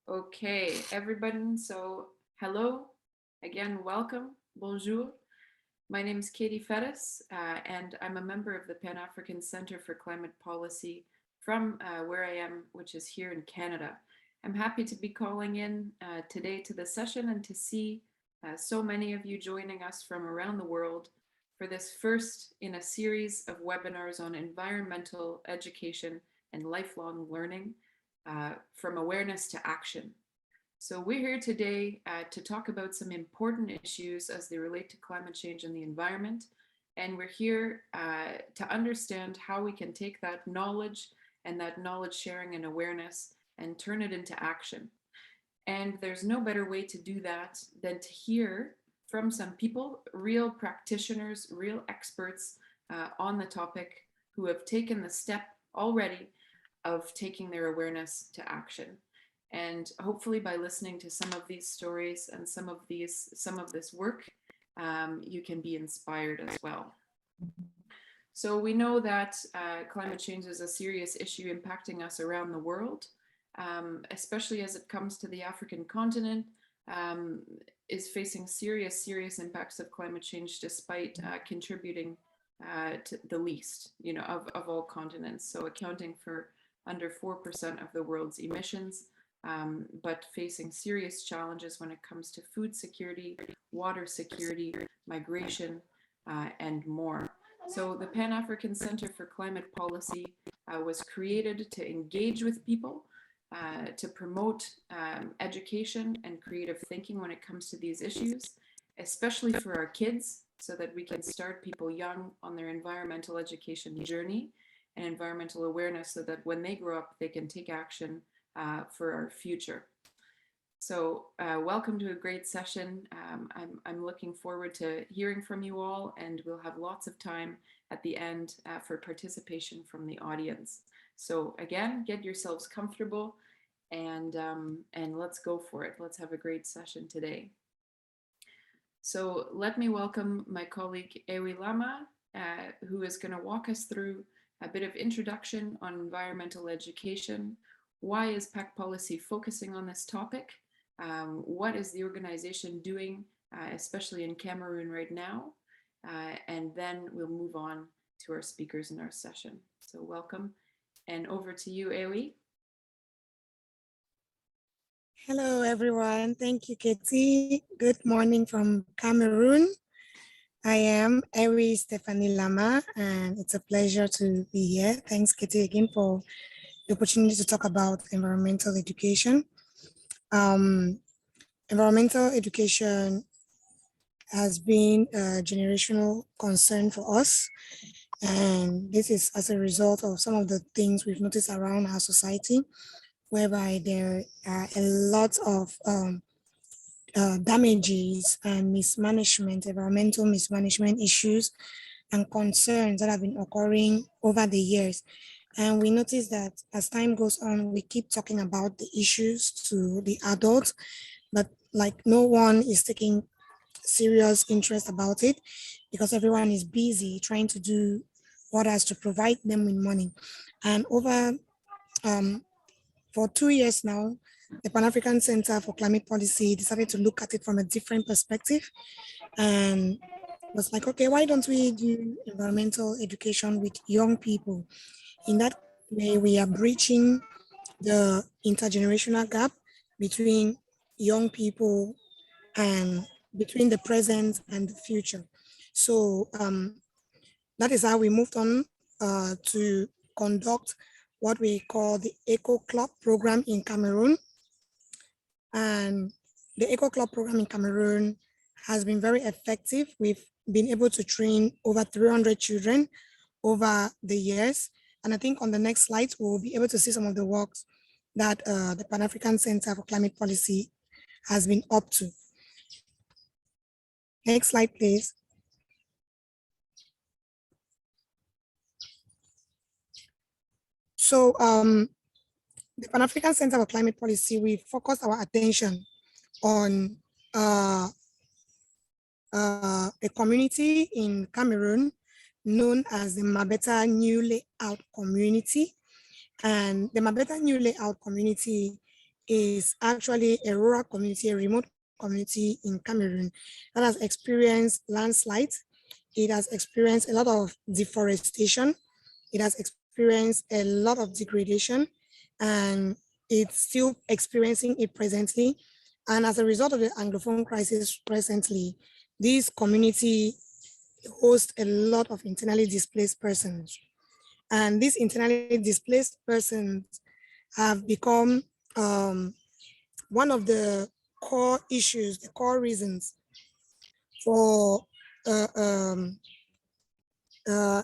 Okay, everybody. So, hello again, welcome, bonjour. My name is Katie Fettis, and I'm a member of the Pan African Center for Climate Policy from where I am, which is here in Canada. I'm happy to be calling in today to the session and to see so many of you joining us from around the world for this first in a series of webinars on environmental education and lifelong learning from awareness to action. So we're here today to talk about some important issues as they relate to climate change and the environment. And we're here to understand how we can take that knowledge and that knowledge sharing and awareness and turn it into action. And there's no better way to do that than to hear from some people, real practitioners, real experts on the topic who have taken the step already of taking their awareness to action. And hopefully by listening to some of these stories and some of this work, you can be inspired as well. So we know that climate change is a serious issue impacting us around the world, especially as it comes to the African continent, is facing serious impacts of climate change despite contributing to the least, of all continents. So accounting for under 4% of the world's emissions, but facing serious challenges when it comes to food security, water security, migration, and more. So the Pan-African Center for Climate Policy was created to engage with people, to promote education and creative thinking when it comes to these issues, especially for our kids, so that we can start people young on their environmental education journey and environmental awareness so that when they grow up, they can take action for our future. So welcome to a great session. I'm looking forward to hearing from you all, and we'll have lots of time at the end for participation from the audience. So again, get yourselves comfortable and let's go for it. Let's have a great session today. So let me welcome my colleague Ewi Lama, who is going to walk us through a bit of introduction on environmental education. Why is PACCPOLICY focusing on this topic? What is the organization doing, especially in Cameroon right now? And then we'll move on to our speakers in our session. So welcome, and over to you, Ewi. Hello, everyone. Thank you, Katie. Good morning from Cameroon. I am Ewi Stephanie Lama, and it's a pleasure to be here. Thanks, Katie, again for the opportunity to talk about environmental education. Environmental education has been a generational concern for us, and this is as a result of some of the things we've noticed around our society, whereby there are a lot of damages and mismanagement, environmental mismanagement issues and concerns that have been occurring over the years. And we notice that as time goes on, we keep talking about the issues to the adults, but like no one is taking serious interest about it because everyone is busy trying to do what has to provide them with money. And over for 2 years now, the Pan-African Center for Climate Policy decided to look at it from a different perspective and was like, okay, why don't we do environmental education with young people? In that way, we are breaching the intergenerational gap between young people and between the present and the future. So that is how we moved on to conduct what we call the Eco Club program in Cameroon. And the Eco Club program in Cameroon has been very effective. We've been able to train over 300 children over the years. And I think on the next slide, we'll be able to see some of the works that the Pan-African Center for Climate Policy has been up to. Next slide, please. So the Pan-African Center for Climate Policy, we focus our attention on a community in Cameroon known as the Mabeta New Layout Community. And the Mabeta New Layout Community is actually a rural community, a remote community in Cameroon that has experienced landslides. It has experienced a lot of deforestation. It has experienced a lot of degradation, and it's still experiencing it presently. And as a result of the Anglophone crisis presently, this community hosts a lot of internally displaced persons. And these internally displaced persons have become one of the core issues, the core reasons for uh, um,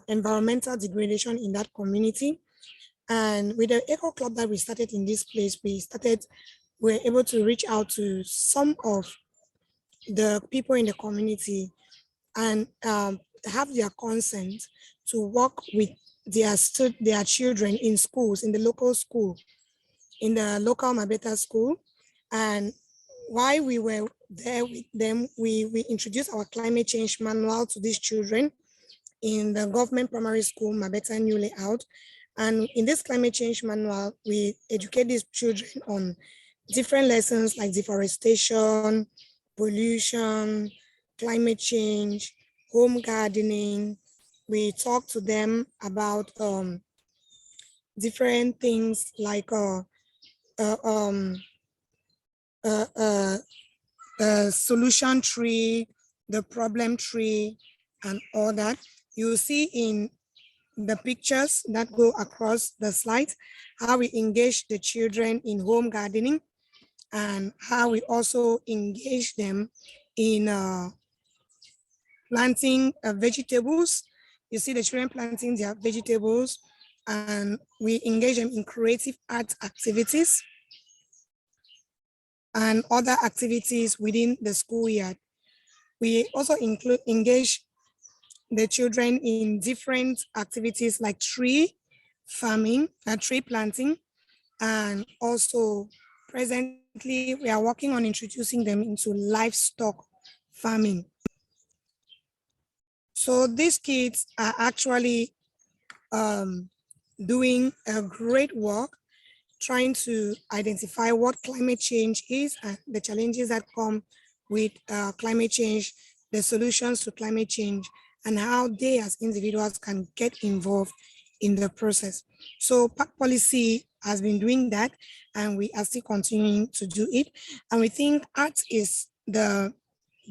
environmental degradation in that community. And with the Eco Club that we started in this place, we're able to reach out to some of the people in the community and have their consent to work with their children in schools, in the local school, in the local Mabeta school. And while we were there with them, we introduced our climate change manual to these children in the government primary school, Mabeta New Layout. And in this climate change manual, we educate these children on different lessons like deforestation, pollution, climate change, home gardening. We talk to them about different things like uh, um, uh, uh, the solution tree, the problem tree, and all that. You see in the pictures that go across the slides how we engage the children in home gardening and how we also engage them in planting vegetables. You see the children planting their vegetables, and we engage them in creative art activities and other activities within the schoolyard. We also engage the children in different activities like tree farming, tree planting, and also presently we are working on introducing them into livestock farming. So these kids are actually doing a great work trying to identify what climate change is and the challenges that come with climate change, the solutions to climate change, and how they as individuals can get involved in the process. So PAC policy has been doing that, and we are still continuing to do it. And we think art is the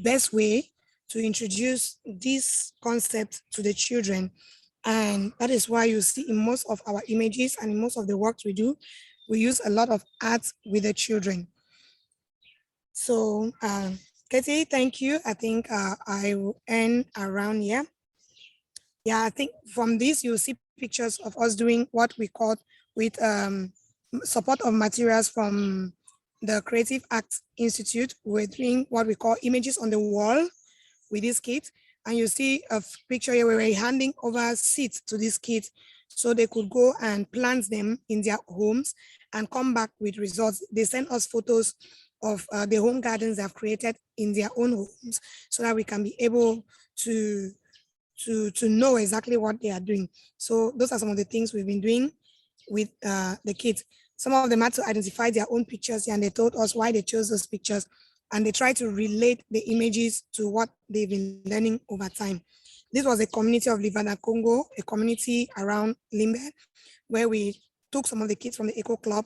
best way to introduce this concept to the children. And that is why you see in most of our images and in most of the work we do, we use a lot of art with the children. So, Katie, thank you. I think I will end around here. Yeah, I think from this, you'll see pictures of us doing what we call with support of materials from the Creative Arts Institute. We're doing what we call images on the wall with these kids. And you see a picture here where we're handing over seeds to these kids so they could go and plant them in their homes and come back with results. They send us photos of the home gardens they have created in their own homes so that we can be able to know exactly what they are doing. So those are some of the things we've been doing with the kids. Some of them had to identify their own pictures and they told us why they chose those pictures, and they try to relate the images to what they've been learning over time. This was a community of Livana Congo, a community around Limbe, where we took some of the kids from the Eco Club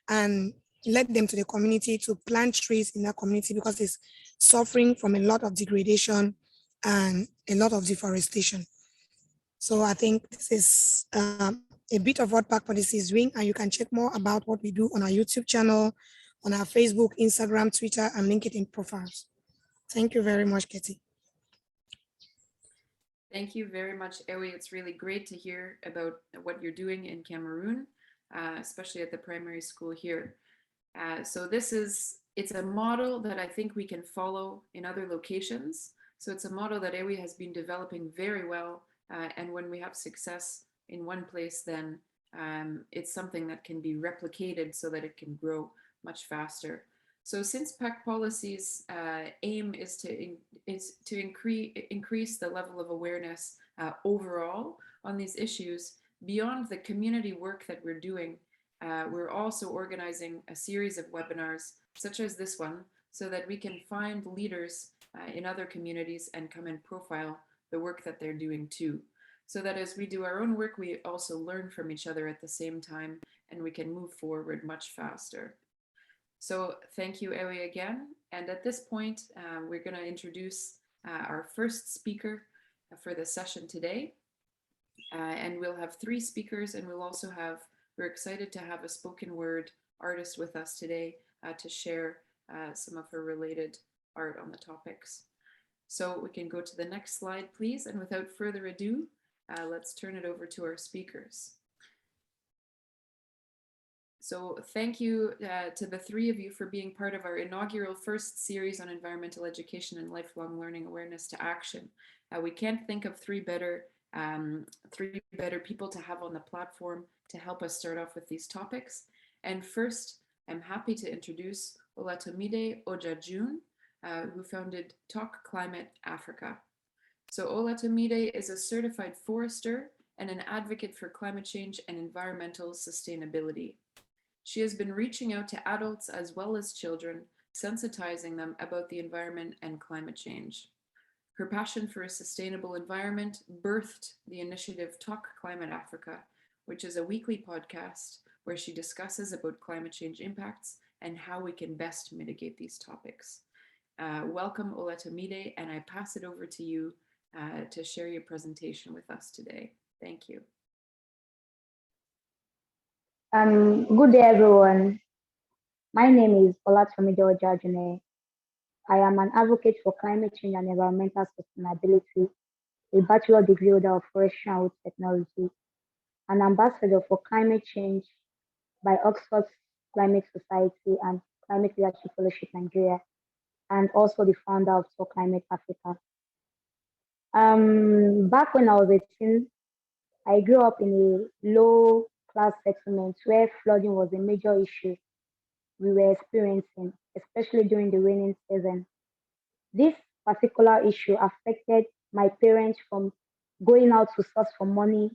and led them to the community to plant trees in that community because it's suffering from a lot of degradation and a lot of deforestation. So I think this is a bit of what PAC Policy is doing, and you can check more about what we do on our YouTube channel, on our Facebook, Instagram, Twitter, and LinkedIn profiles. Thank you very much, Katie. Thank you very much, Ewi. It's really great to hear about what you're doing in Cameroon, especially at the primary school here. So it's a model that I think we can follow in other locations. So it's a model that Ewi has been developing very well. And when we have success in one place, then it's something that can be replicated so that it can grow much faster. So since PACCPOLICY's aim is to increase the level of awareness overall on these issues, beyond the community work that we're doing, we're also organizing a series of webinars such as this one so that we can find leaders in other communities and come and profile the work that they're doing too. So that as we do our own work, we also learn from each other at the same time and we can move forward much faster. So thank you, Ellie, again. And at this point, we're going to introduce our first speaker for the session today. And we'll have 3 speakers, and we're excited to have a spoken word artist with us today to share some of her related art on the topics. So we can go to the next slide, please. And without further ado, let's turn it over to our speakers. So thank you to the 3 of you for being part of our inaugural first series on environmental education and lifelong learning awareness to action. We can't think of 3 better people to have on the platform to help us start off with these topics. And first, I'm happy to introduce Olatomide Ojajun, who founded Talk Climate Africa. So Olatomide is a certified forester and an advocate for climate change and environmental sustainability. She has been reaching out to adults as well as children, sensitizing them about the environment and climate change. Her passion for a sustainable environment birthed the initiative Talk Climate Africa, which is a weekly podcast where she discusses about climate change impacts and how we can best mitigate these topics. Welcome, Olatomide, and I pass it over to you to share your presentation with us today. Thank you. Good day, everyone. My name is Olatomide Ojajune. I am an advocate for climate change and environmental sustainability, a bachelor degree holder of forestry and wood technology, an ambassador for climate change by Oxford's Climate Society and Climate Leadership Fellowship Nigeria, and also the founder of Talk Climate Africa. Back when I was 18, I grew up in a low-class settlement where flooding was a major issue we were experiencing, especially during the rainy season. This particular issue affected my parents from going out to source for money,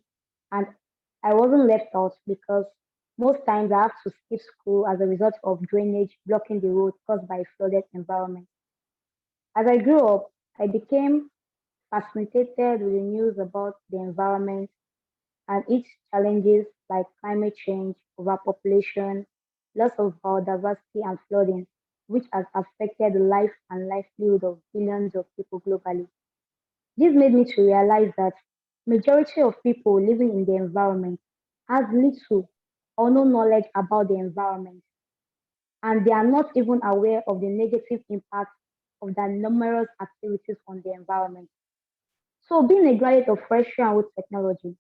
and I wasn't left out because most times I have to skip school as a result of drainage blocking the road caused by a flooded environment. As I grew up, I became fascinated with the news about the environment and its challenges like climate change, overpopulation, loss of biodiversity, and flooding, which has affected the life and livelihood of billions of people globally. This made me to realize that majority of people living in the environment has little or no knowledge about the environment, and they are not even aware of the negative impact of their numerous activities on the environment. So, being a graduate of forestry and wood technology,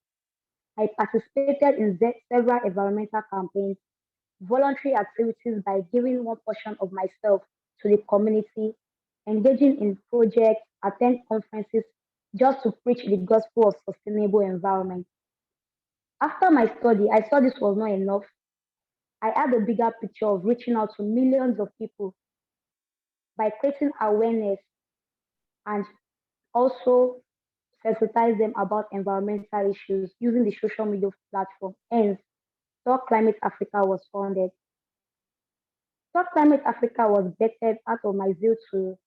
I participated in several environmental campaigns, voluntary activities by giving one portion of myself to the community, engaging in projects, attend conferences just to preach the gospel of sustainable environment. After my study, I saw this was not enough. I had a bigger picture of reaching out to millions of people by creating awareness and also sensitize them about environmental issues using the social media platform. Hence, Talk Climate Africa was founded. Talk Climate Africa was birthed out of my zeal to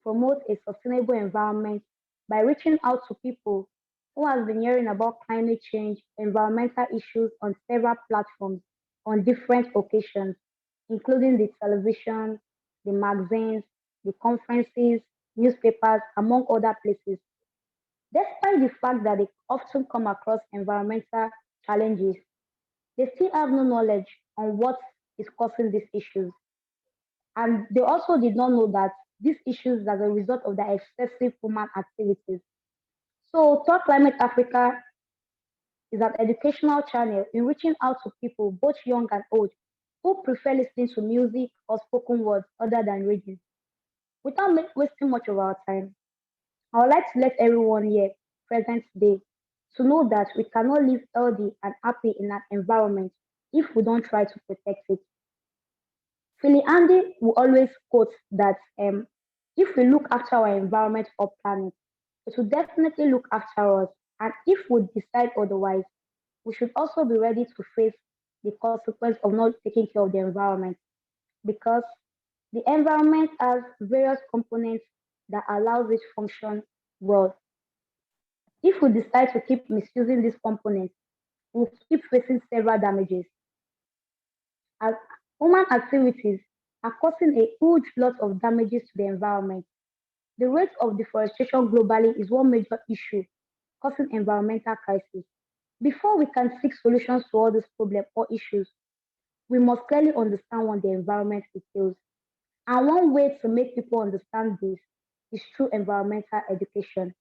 promote a sustainable environment by reaching out to people who have been hearing about climate change, environmental issues on several platforms on different occasions, including the television, the magazines, the conferences, newspapers, among other places. Despite the fact that they often come across environmental challenges, they still have no knowledge on what is causing these issues. And they also did not know that these issues are as a result of their excessive human activities. So, Talk Climate Africa is an educational channel in reaching out to people, both young and old, who prefer listening to music or spoken words other than reading. Without wasting much of our time, I would like to let everyone here present today to know that we cannot live healthy and happy in an environment if we don't try to protect it. Philly Andy will always quote that if we look after our environment or planet, it will definitely look after us. And if we decide otherwise, we should also be ready to face the consequence of not taking care of the environment, because the environment has various components that allows it to function well. If we decide to keep misusing these components, we'll keep facing several damages. As human activities are causing a huge lot of damages to the environment. The rate of deforestation globally is one major issue causing environmental crisis. Before we can seek solutions to all these problems or issues, we must clearly understand what the environment entails. And one way to make people understand this is through environmental education.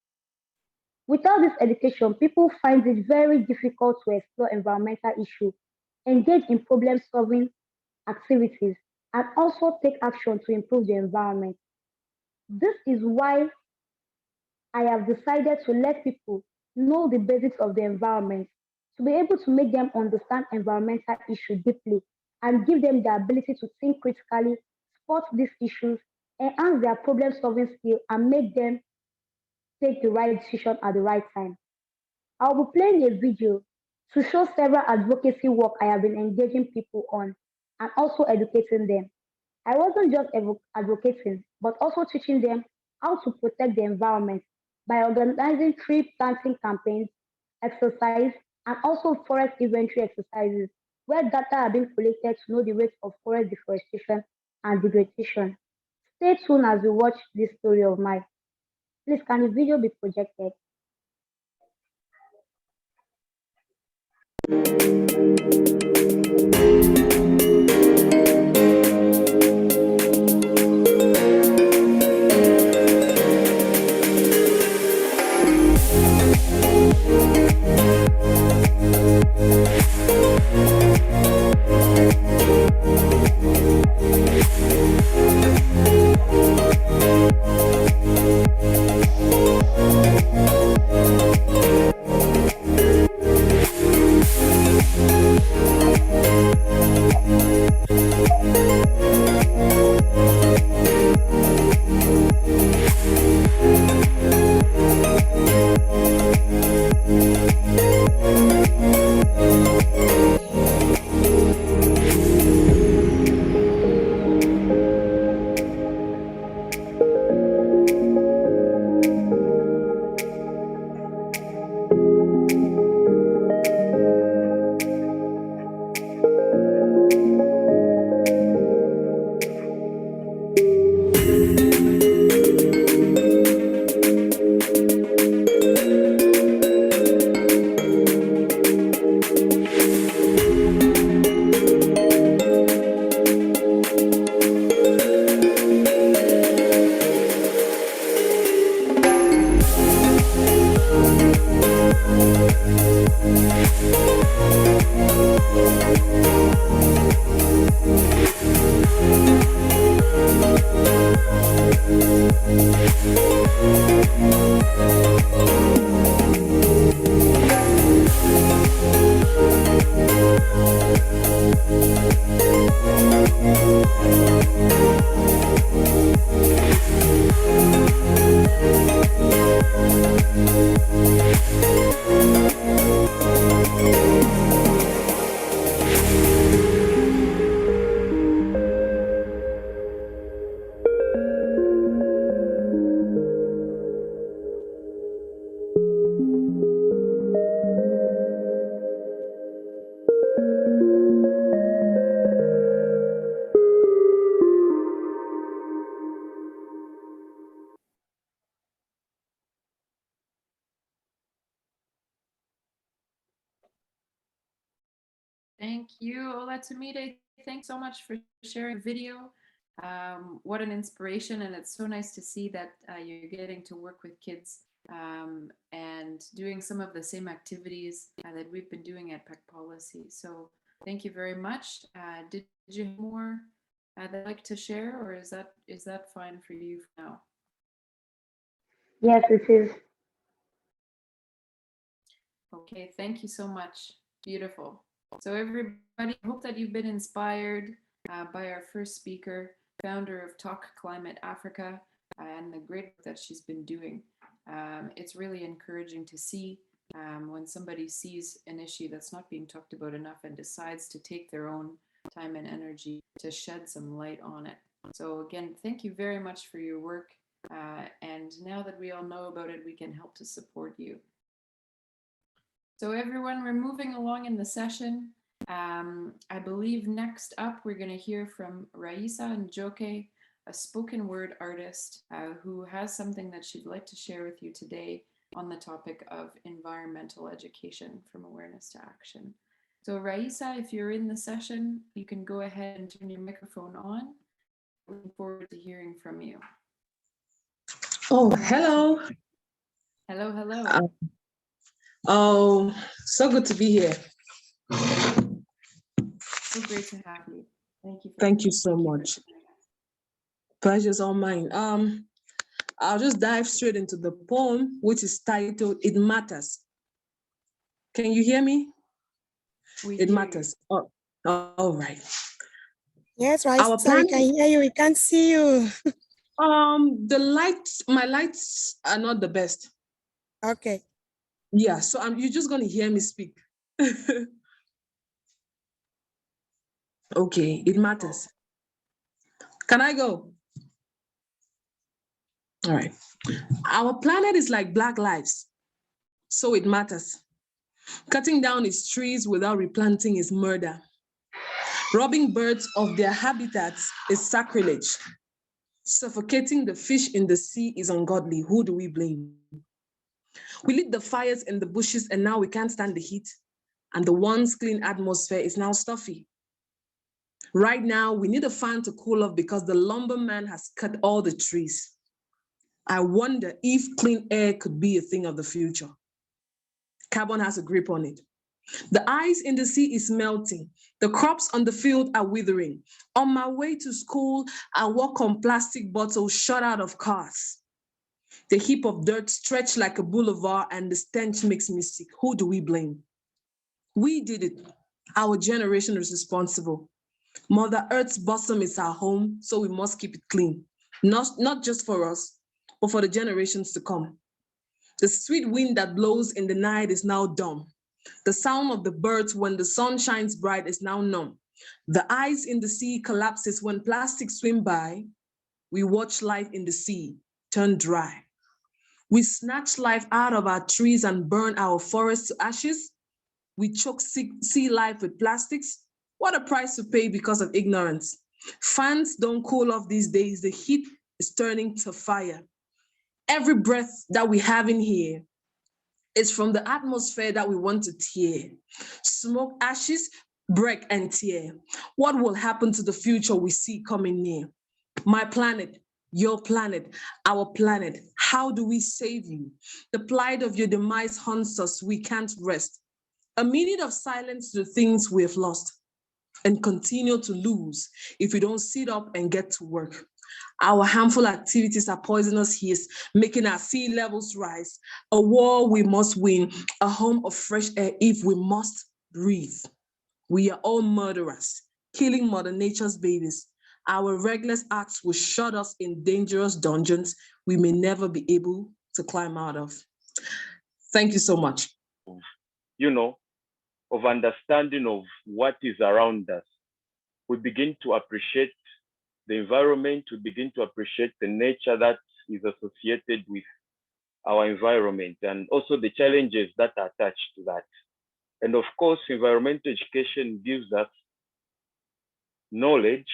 Without this education, people find it very difficult to explore environmental issues, engage in problem solving activities, and also take action to improve the environment. This is why I have decided to let people know the basics of the environment, to be able to make them understand environmental issues deeply and give them the ability to think critically, spot these issues, enhance their problem solving skill, and make them take the right decision at the right time. I'll be playing a video to show several advocacy work I have been engaging people on and also educating them. I wasn't just advocating, but also teaching them how to protect the environment by organizing tree planting campaigns, exercise, and also forest inventory exercises where data are being collected to know the rate of forest deforestation and degradation. Stay tuned as we watch this story of mine. Please, can the video be projected? Thank you, Olatumide. Thanks so much for sharing the video. What an inspiration, and it's so nice to see that you're getting to work with kids and doing some of the same activities that we've been doing at PEC Policy. So thank you very much. Did you have more that you'd like to share, or is that fine for you for now? Yes, it is. Okay, thank you so much. Beautiful. So everybody, I hope that you've been inspired by our first speaker, founder of Talk Climate Africa, and the great work that she's been doing. It's really encouraging to see when somebody sees an issue that's not being talked about enough and decides to take their own time and energy to shed some light on it. So again, thank you very much for your work. And now that we all know about it, we can help to support you. So everyone, we're moving along in the session. I believe next up, we're going to hear from Raisa Njoke, a spoken word artist who has something that she'd like to share with you today on the topic of environmental education from awareness to action. So Raisa, if you're in the session, you can go ahead and turn your microphone on. Looking forward to hearing from you. Oh, hello. Hello, hello. Oh, so good to be here. So great to have you. Thank you. Thank you so much. Pleasure's all mine. I'll just dive straight into the poem, which is titled "It Matters." Can you hear me? It matters. Oh, all right. Yes, right. Our Sorry, we plan. can hear you. We can't see you. The lights, my lights are not the best. Okay. Yeah, so you're just gonna hear me speak. Okay, it matters. Can I go? All right. Our planet is like Black lives, so it matters. Cutting down its trees without replanting is murder. Robbing birds of their habitats is sacrilege. Suffocating the fish in the sea is ungodly. Who do we blame? We lit the fires in the bushes and now we can't stand the heat. And the once clean atmosphere is now stuffy. Right now, we need a fan to cool off because the lumberman has cut all the trees. I wonder if clean air could be a thing of the future. Carbon has a grip on it. The ice in the sea is melting. The crops on the field are withering. On my way to school, I walk on plastic bottles shot out of cars. The heap of dirt stretched like a boulevard and the stench makes me sick. Who do we blame? We did it. Our generation is responsible. Mother Earth's bosom is our home, so we must keep it clean. Not just for us, but for the generations to come. The sweet wind that blows in the night is now dumb. The sound of the birds when the sun shines bright is now numb. The ice in the sea collapses when plastics swim by. We watch life in the sea turn dry. We snatch life out of our trees and burn our forests to ashes. We choke sea life with plastics. What a price to pay because of ignorance. Fans don't cool off these days. The heat is turning to fire. Every breath that we have in here is from the atmosphere that we want to tear. Smoke, ashes, break, and tear. What will happen to the future we see coming near? My planet, your planet, our planet. How do we save you? The plight of your demise haunts us. We can't rest. A minute of silence to the things we have lost and continue to lose if we don't sit up and get to work. Our harmful activities are poisonous heat, making our sea levels rise. A war we must win, a home of fresh air if we must breathe. We are all murderers, killing Mother Nature's babies. Our reckless acts will shut us in dangerous dungeons we may never be able to climb out of. Thank you so much. Of understanding of what is around us, we begin to appreciate the environment, we begin to appreciate the nature that is associated with our environment and also the challenges that are attached to that. And of course, environmental education gives us knowledge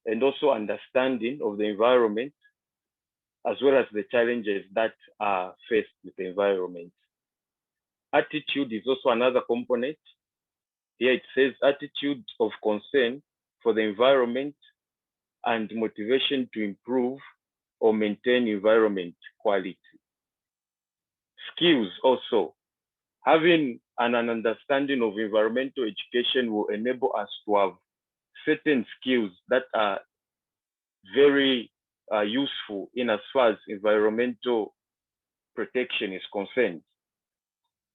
and also understanding of the environment, as well as the challenges that are faced with the environment. Attitude is also another component. Here it says attitude of concern for the environment and motivation to improve or maintain environment quality. Skills also. Having an understanding of environmental education will enable us to have certain skills that are very useful in as far as environmental protection is concerned.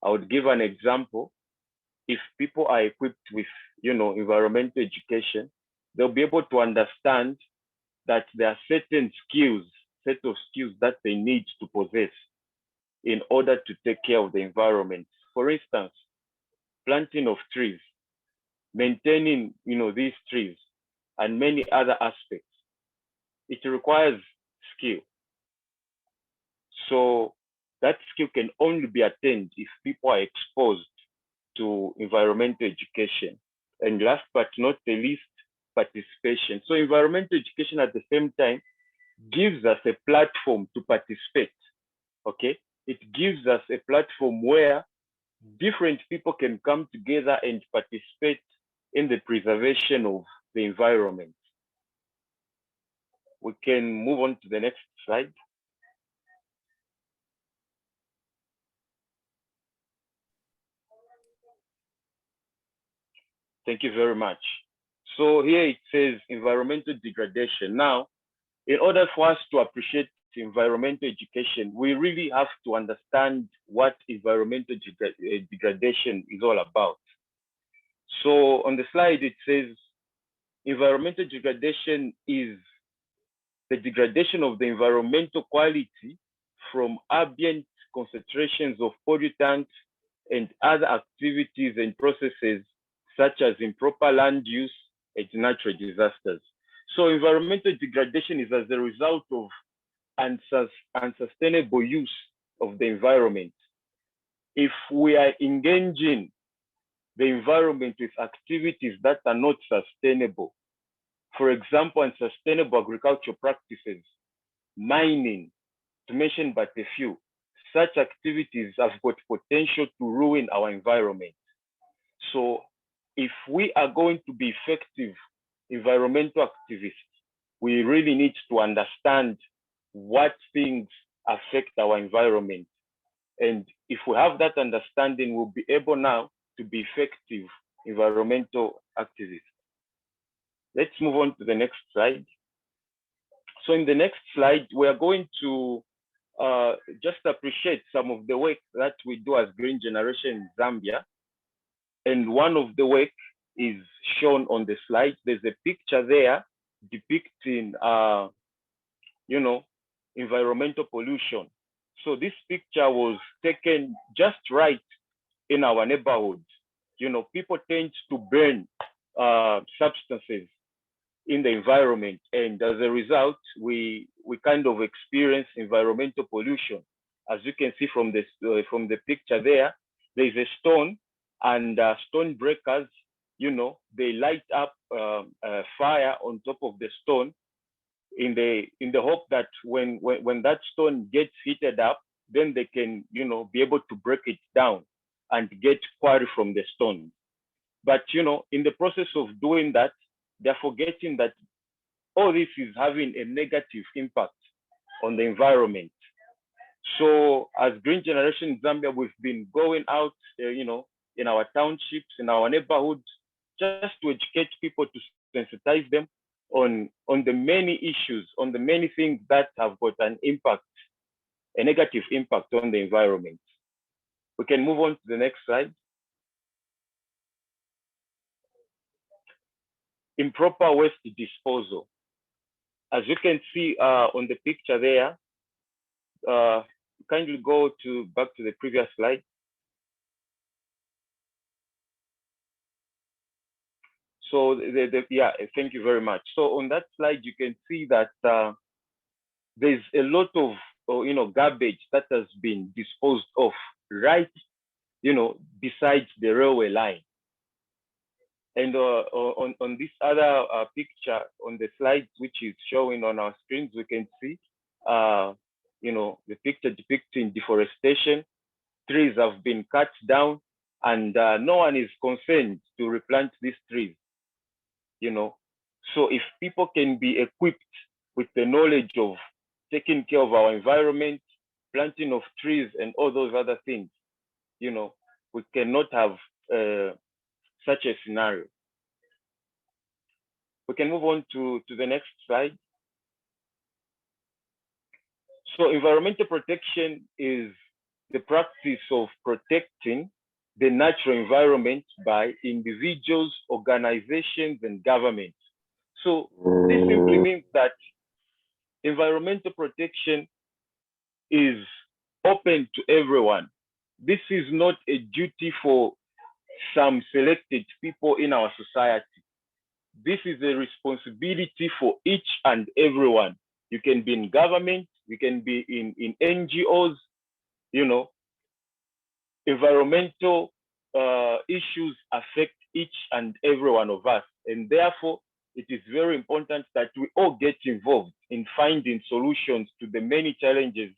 I would give an example. If people are equipped with, environmental education, they'll be able to understand that there are certain set of skills that they need to possess in order to take care of the environment. for instance, planting of trees, maintaining, these trees, and many other aspects, it requires skill. So that skill can only be attained if people are exposed to environmental education. And last but not the least, participation. So environmental education at the same time gives us a platform to participate, okay? It gives us a platform where different people can come together and participate in the preservation of the environment. We can move on to the next slide. Thank you very much. So here it says environmental degradation. Now, in order for us to appreciate environmental education, we really have to understand what environmental degradation is all about. So on the slide, it says environmental degradation is the degradation of the environmental quality from ambient concentrations of pollutants and other activities and processes such as improper land use and natural disasters. So environmental degradation is as a result of unsustainable use of the environment. If we are engaging the environment with activities that are not sustainable, for example, unsustainable agricultural practices, mining, to mention but a few, such activities have got potential to ruin our environment. So if we are going to be effective environmental activists, we really need to understand what things affect our environment. And if we have that understanding, we'll be able now to be effective environmental activists. Let's move on to the next slide. So in the next slide, we are going to just appreciate some of the work that we do as Green Generation in Zambia. And one of the work is shown on the slide. There's a picture there depicting, environmental pollution. So this picture was taken just right in our neighborhood. People tend to burn substances in the environment, and as a result, we kind of experience environmental pollution. As you can see from the picture there, there's a stone, and stone breakers, they light up fire on top of the stone in the hope that when that stone gets heated up, then they can be able to break it down and get quarry from the stone. But in the process of doing that, they're forgetting that all this is having a negative impact on the environment. So as Green Generation in Zambia, we've been going out, in our townships, in our neighborhoods, just to educate people, to sensitize them on the many issues, on the many things that have got an impact, a negative impact on the environment. We can move on to the next slide. Improper waste disposal. As you can see on the picture there, kindly go back to the previous slide. So yeah, thank you very much. So on that slide, you can see that there's a lot of garbage that has been disposed of right, besides the railway line. And on this other picture on the slide, which is showing on our screens, we can see, the picture depicting deforestation. Trees have been cut down, and no one is concerned to replant these trees. So if people can be equipped with the knowledge of taking care of our environment, planting of trees, and all those other things, we cannot have such a scenario. We can move on to the next slide. So environmental protection is the practice of protecting the natural environment by individuals, organizations, and governments. So this simply means that environmental protection is open to everyone. This is not a duty for some selected people in our society. This is a responsibility for each and everyone. You can be in government, you can be in NGOs, you know, environmental issues affect each and every one of us. And therefore, it is very important that we all get involved in finding solutions to the many challenges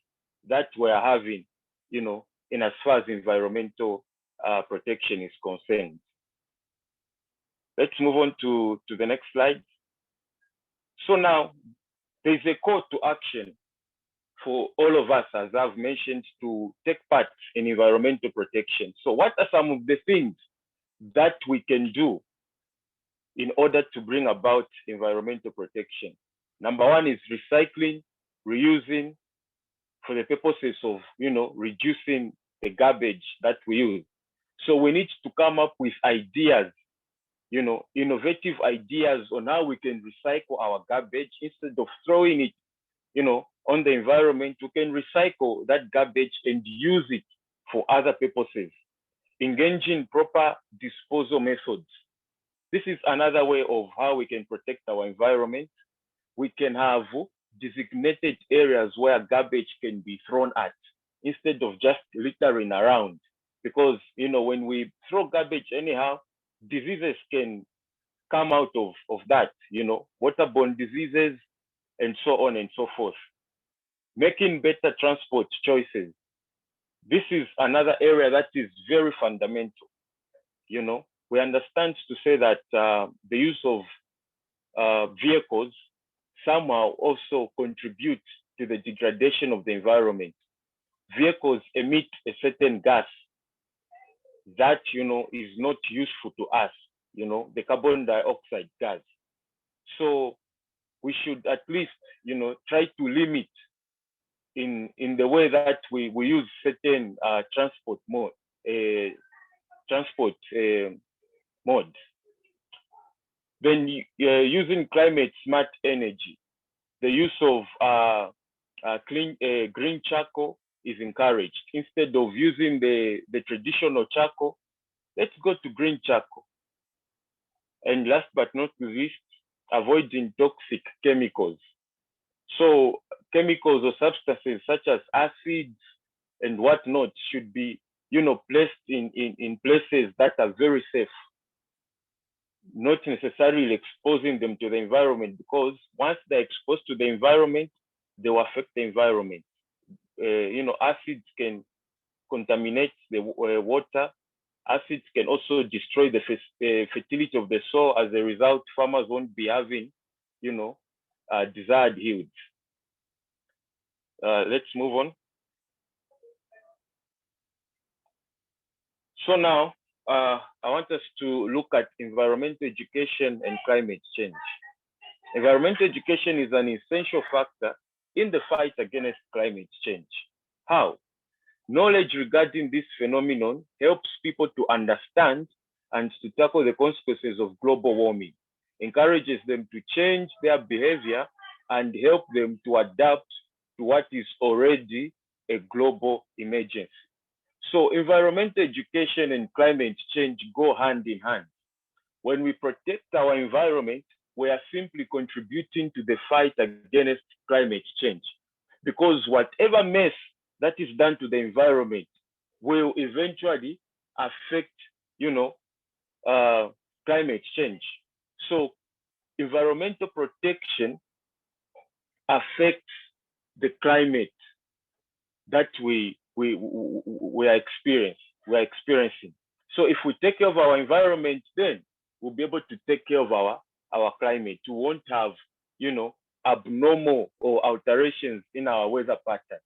that we're having, you know, in as far as environmental protection is concerned. Let's move on to the next slide. So now, there's a call to action for all of us, as I've mentioned, to take part in environmental protection. So what are some of the things that we can do in order to bring about environmental protection? Number one is recycling, reusing, for the purposes of, you know, reducing the garbage that we use. So we need to come up with ideas, you know, innovative ideas on how we can recycle our garbage instead of throwing it, you know, on the environment. We can recycle that garbage and use it for other purposes. Engaging proper disposal methods. This is another way of how we can protect our environment. We can have designated areas where garbage can be thrown at instead of just littering around. Because, you know, when we throw garbage anyhow, diseases can come out of that, you know, waterborne diseases and so on and so forth. Making better transport choices. This is another area that is very fundamental. You know, we understand to say that the use of vehicles somehow also contribute to the degradation of the environment. Vehicles emit a certain gas that, you know, is not useful to us, you know, the carbon dioxide gas. So we should at least, you know, try to limit in the way that we use certain transport modes. Then using climate smart energy, the use of green charcoal is encouraged. Instead of using the traditional charcoal, let's go to green charcoal. And last but not least, avoiding toxic chemicals. So chemicals or substances such as acids and whatnot should be, you know, placed in places that are very safe, not necessarily exposing them to the environment, because once they're exposed to the environment, they will affect the environment. You know, acids can contaminate the water. Acids can also destroy the fertility of the soil. As a result, farmers won't be having, you know, desired yields. Let's move on. So now, I want us to look at environmental education and climate change. Environmental education is an essential factor in the fight against climate change. How? Knowledge regarding this phenomenon helps people to understand and to tackle the consequences of global warming, encourages them to change their behavior, and help them to adapt to what is already a global emergency. So environmental education and climate change go hand in hand. When we protect our environment, we are simply contributing to the fight against climate change, because whatever mess that is done to the environment will eventually affect, you know, climate change. So environmental protection affects the climate that we are experiencing. So if we take care of our environment, then we'll be able to take care of our climate. We won't have, you know, abnormal or alterations in our weather patterns.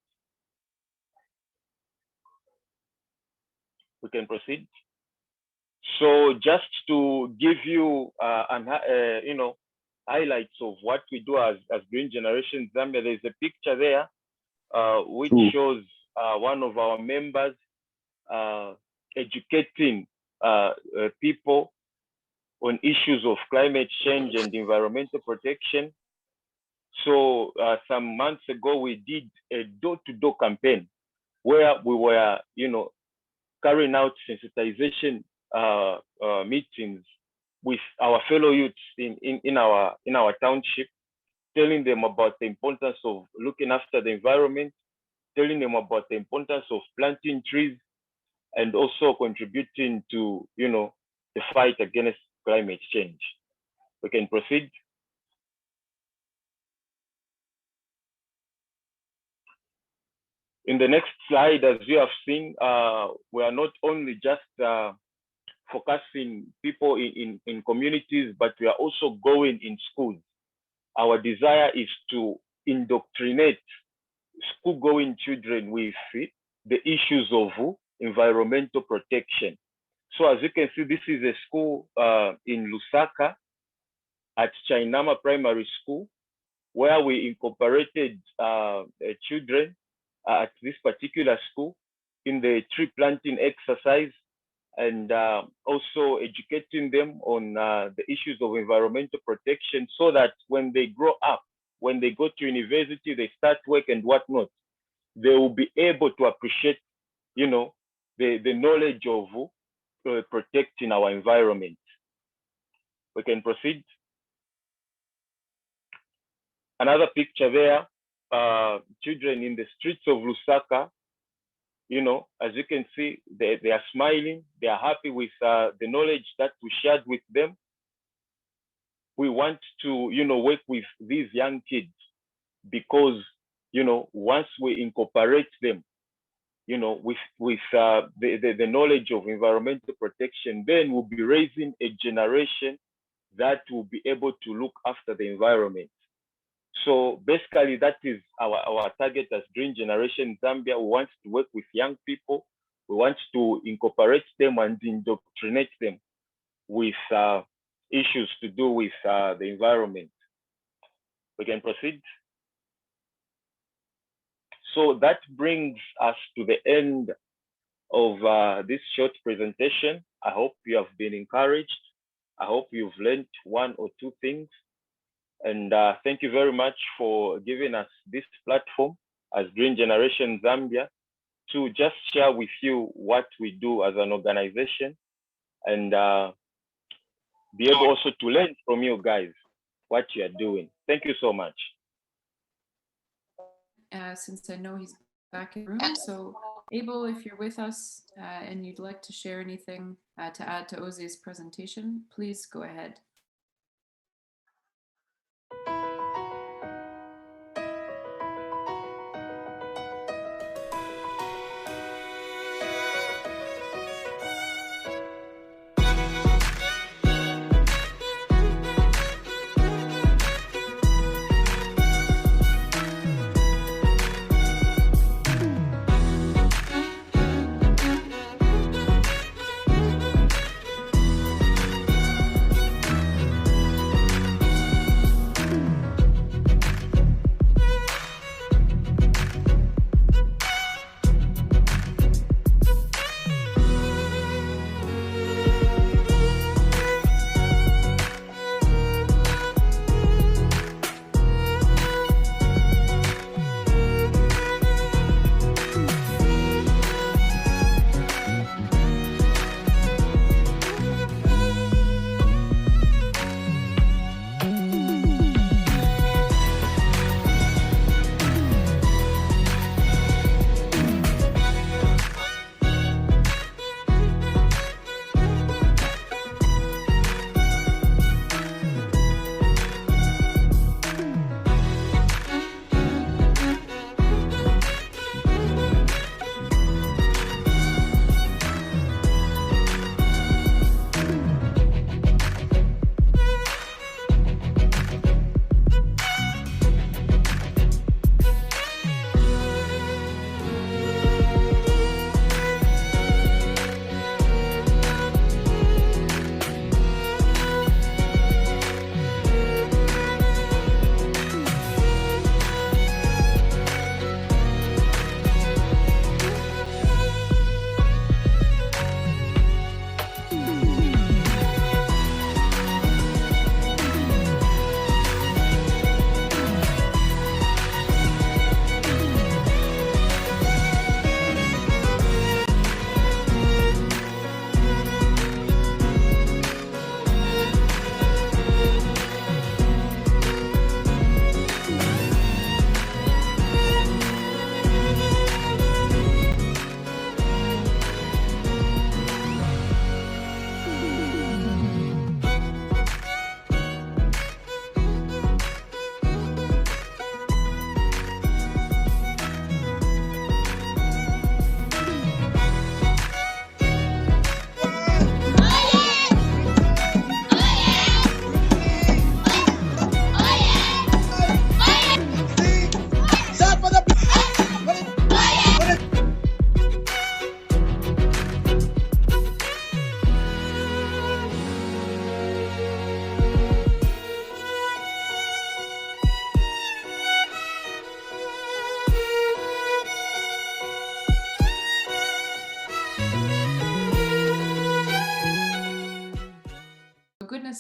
We can proceed. So just to give you you know, highlights of what we do as Green Generation Zambia, there's a picture there which shows one of our members educating people on issues of climate change and environmental protection. So some months ago, we did a door-to-door campaign where we were, you know, carrying out sensitization meetings with our fellow youths in our township, telling them about the importance of looking after the environment, telling them about the importance of planting trees, and also contributing to, the fight against climate change. We can proceed. In the next slide, as you have seen, we are not only just focusing people in communities, but we are also going in schools. Our desire is to indoctrinate school-going children with the issues of environmental protection. So as you can see, this is a school in Lusaka at Chainama Primary School, where we incorporated children at this particular school in the tree planting exercise, and also educating them on the issues of environmental protection, so that when they grow up, when they go to university, they start work and whatnot, they will be able to appreciate, the knowledge of protecting our environment. We can proceed. Another picture there, children in the streets of Lusaka, as you can see, they are smiling, they are happy with the knowledge that we shared with them. We want to, work with these young kids because, once we incorporate them, with the knowledge of environmental protection, then we'll be raising a generation that will be able to look after the environment. So basically, that is our target as Green Generation Zambia. We want to work with young people. We want to incorporate them and indoctrinate them with issues to do with the environment. We can proceed. So that brings us to the end of this short presentation. I hope you have been encouraged. I hope you've learned one or two things. And thank you very much for giving us this platform as Green Generation Zambia to just share with you what we do as an organization, and be able also to learn from you guys what you are doing. Thank you so much. Since I know he's back in the room, so Abel, if you're with us and you'd like to share anything to add to Oze's presentation, please go ahead.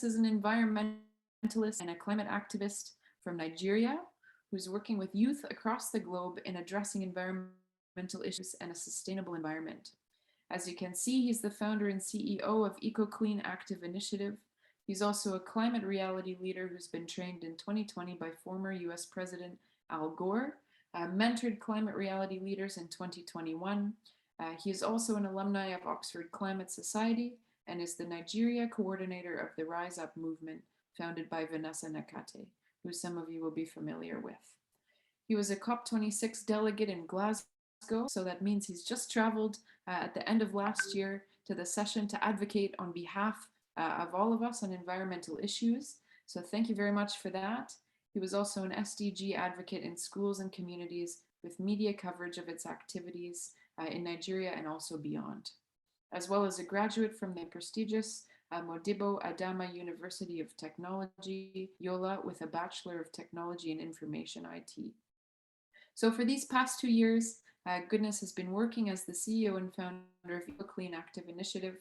Goodness is an environmentalist and a climate activist from Nigeria who's working with youth across the globe in addressing environmental issues and a sustainable environment. As you can see, he's the founder and CEO of EcoClean Active Initiative. He's also a climate reality leader who's been trained in 2020 by former US President Al Gore, mentored climate reality leaders in 2021. He is also an alumni of Oxford Climate Society and is the Nigeria coordinator of the Rise Up movement, founded by Vanessa Nakate, who some of you will be familiar with. He was a COP26 delegate in Glasgow, so that means he's just traveled at the end of last year to the session to advocate on behalf of all of us on environmental issues. So thank you very much for that. He was also an SDG advocate in schools and communities with media coverage of its activities in Nigeria and also beyond, as well as a graduate from the prestigious Modibo Adama University of Technology, Yola, with a Bachelor of Technology in Information IT. So for these past 2 years, Goodness has been working as the CEO and founder of EcoClean Active Initiative,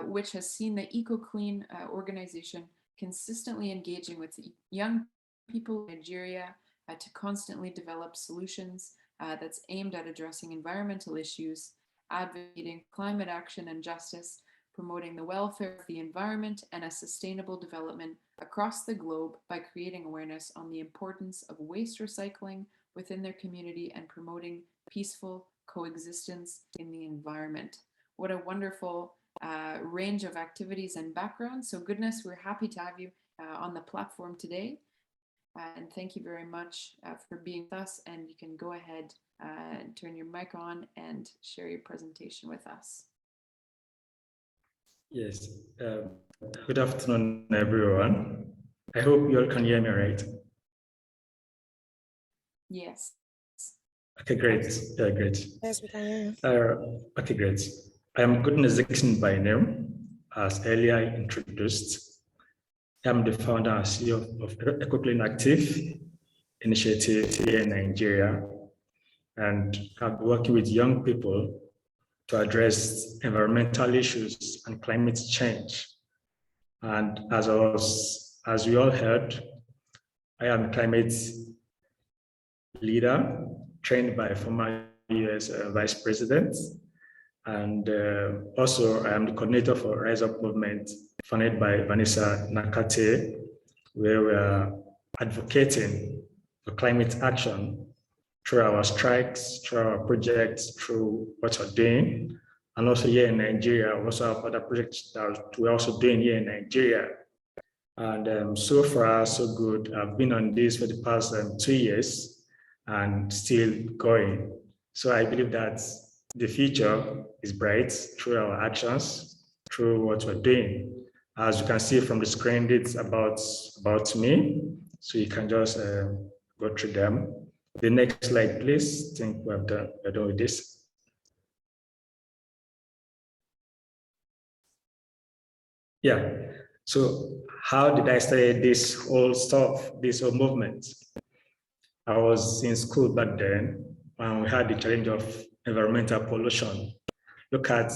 which has seen the EcoClean organization consistently engaging with young people in Nigeria to constantly develop solutions that's aimed at addressing environmental issues, advocating climate action and justice, promoting the welfare of the environment and a sustainable development across the globe by creating awareness on the importance of waste recycling within their community and promoting peaceful coexistence in the environment. What a wonderful range of activities and backgrounds. So Goodness, we're happy to have you on the platform today. And thank you very much for being with us. And you can go ahead and turn your mic on and share your presentation with us. Yes. Good afternoon, everyone. I hope you all can hear me right. Yes. Okay, great. Great. Yes, we can hear you. Okay, great. I am Goodness Dixon by name, as earlier introduced. I'm the founder and CEO of EcoClean Active Initiative here in Nigeria, and I've been working with young people to address environmental issues and climate change. And as we all heard, I am a climate leader trained by former US Vice President. And also I am the coordinator for Rise Up movement funded by Vanessa Nakate, where we are advocating for climate action through our strikes, through our projects, through what we're doing. And also here in Nigeria, we also have other projects that we're also doing here in Nigeria. And so far, so good. I've been on this for the past 2 years and still going. So I believe that the future is bright through our actions, through what we're doing. As you can see from the screen, it's about me. So you can just go through them. The next slide, please. I think we're done with this. Yeah. So how did I start this whole stuff, this whole movement? I was in school back then, and we had the challenge of environmental pollution. Look at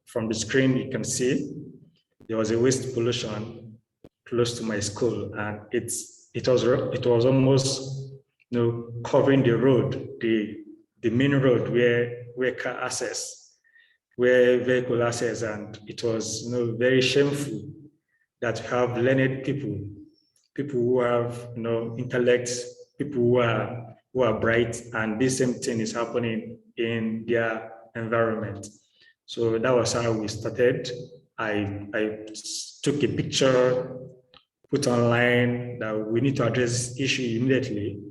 from the screen, you can see there was a waste pollution close to my school, and it was almost covering the road, the main road where car access, where vehicle access, and it was very shameful that we have learned people who have intellect, people who are bright, and this same thing is happening in their environment. So that was how we started. I took a picture, put online that we need to address this issue immediately.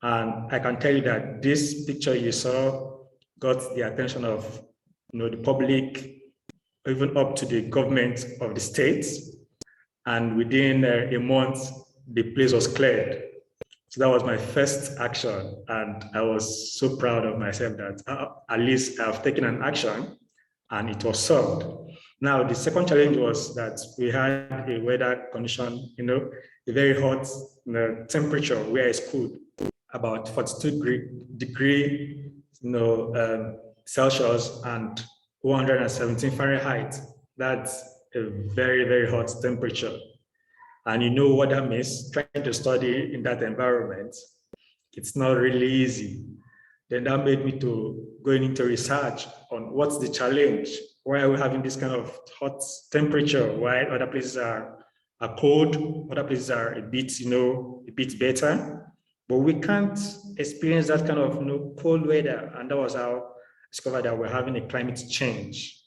And I can tell you that this picture you saw got the attention of the public, even up to the government of the state. And within a month, the place was cleared. So that was my first action. And I was so proud of myself that at least I've taken an action and it was solved. Now, the second challenge was that we had a weather condition, a very hot temperature where it's cool, about 42 degree Celsius and 117 Fahrenheit. That's a very, very hot temperature. And you know what that means, trying to study in that environment, it's not really easy. Then that made me to going into research on what's the challenge. Why are we having this kind of hot temperature? Why other places are cold, other places are a bit, a bit better, but we can't experience that kind of, cold weather. And that was how I discovered that we're having a climate change,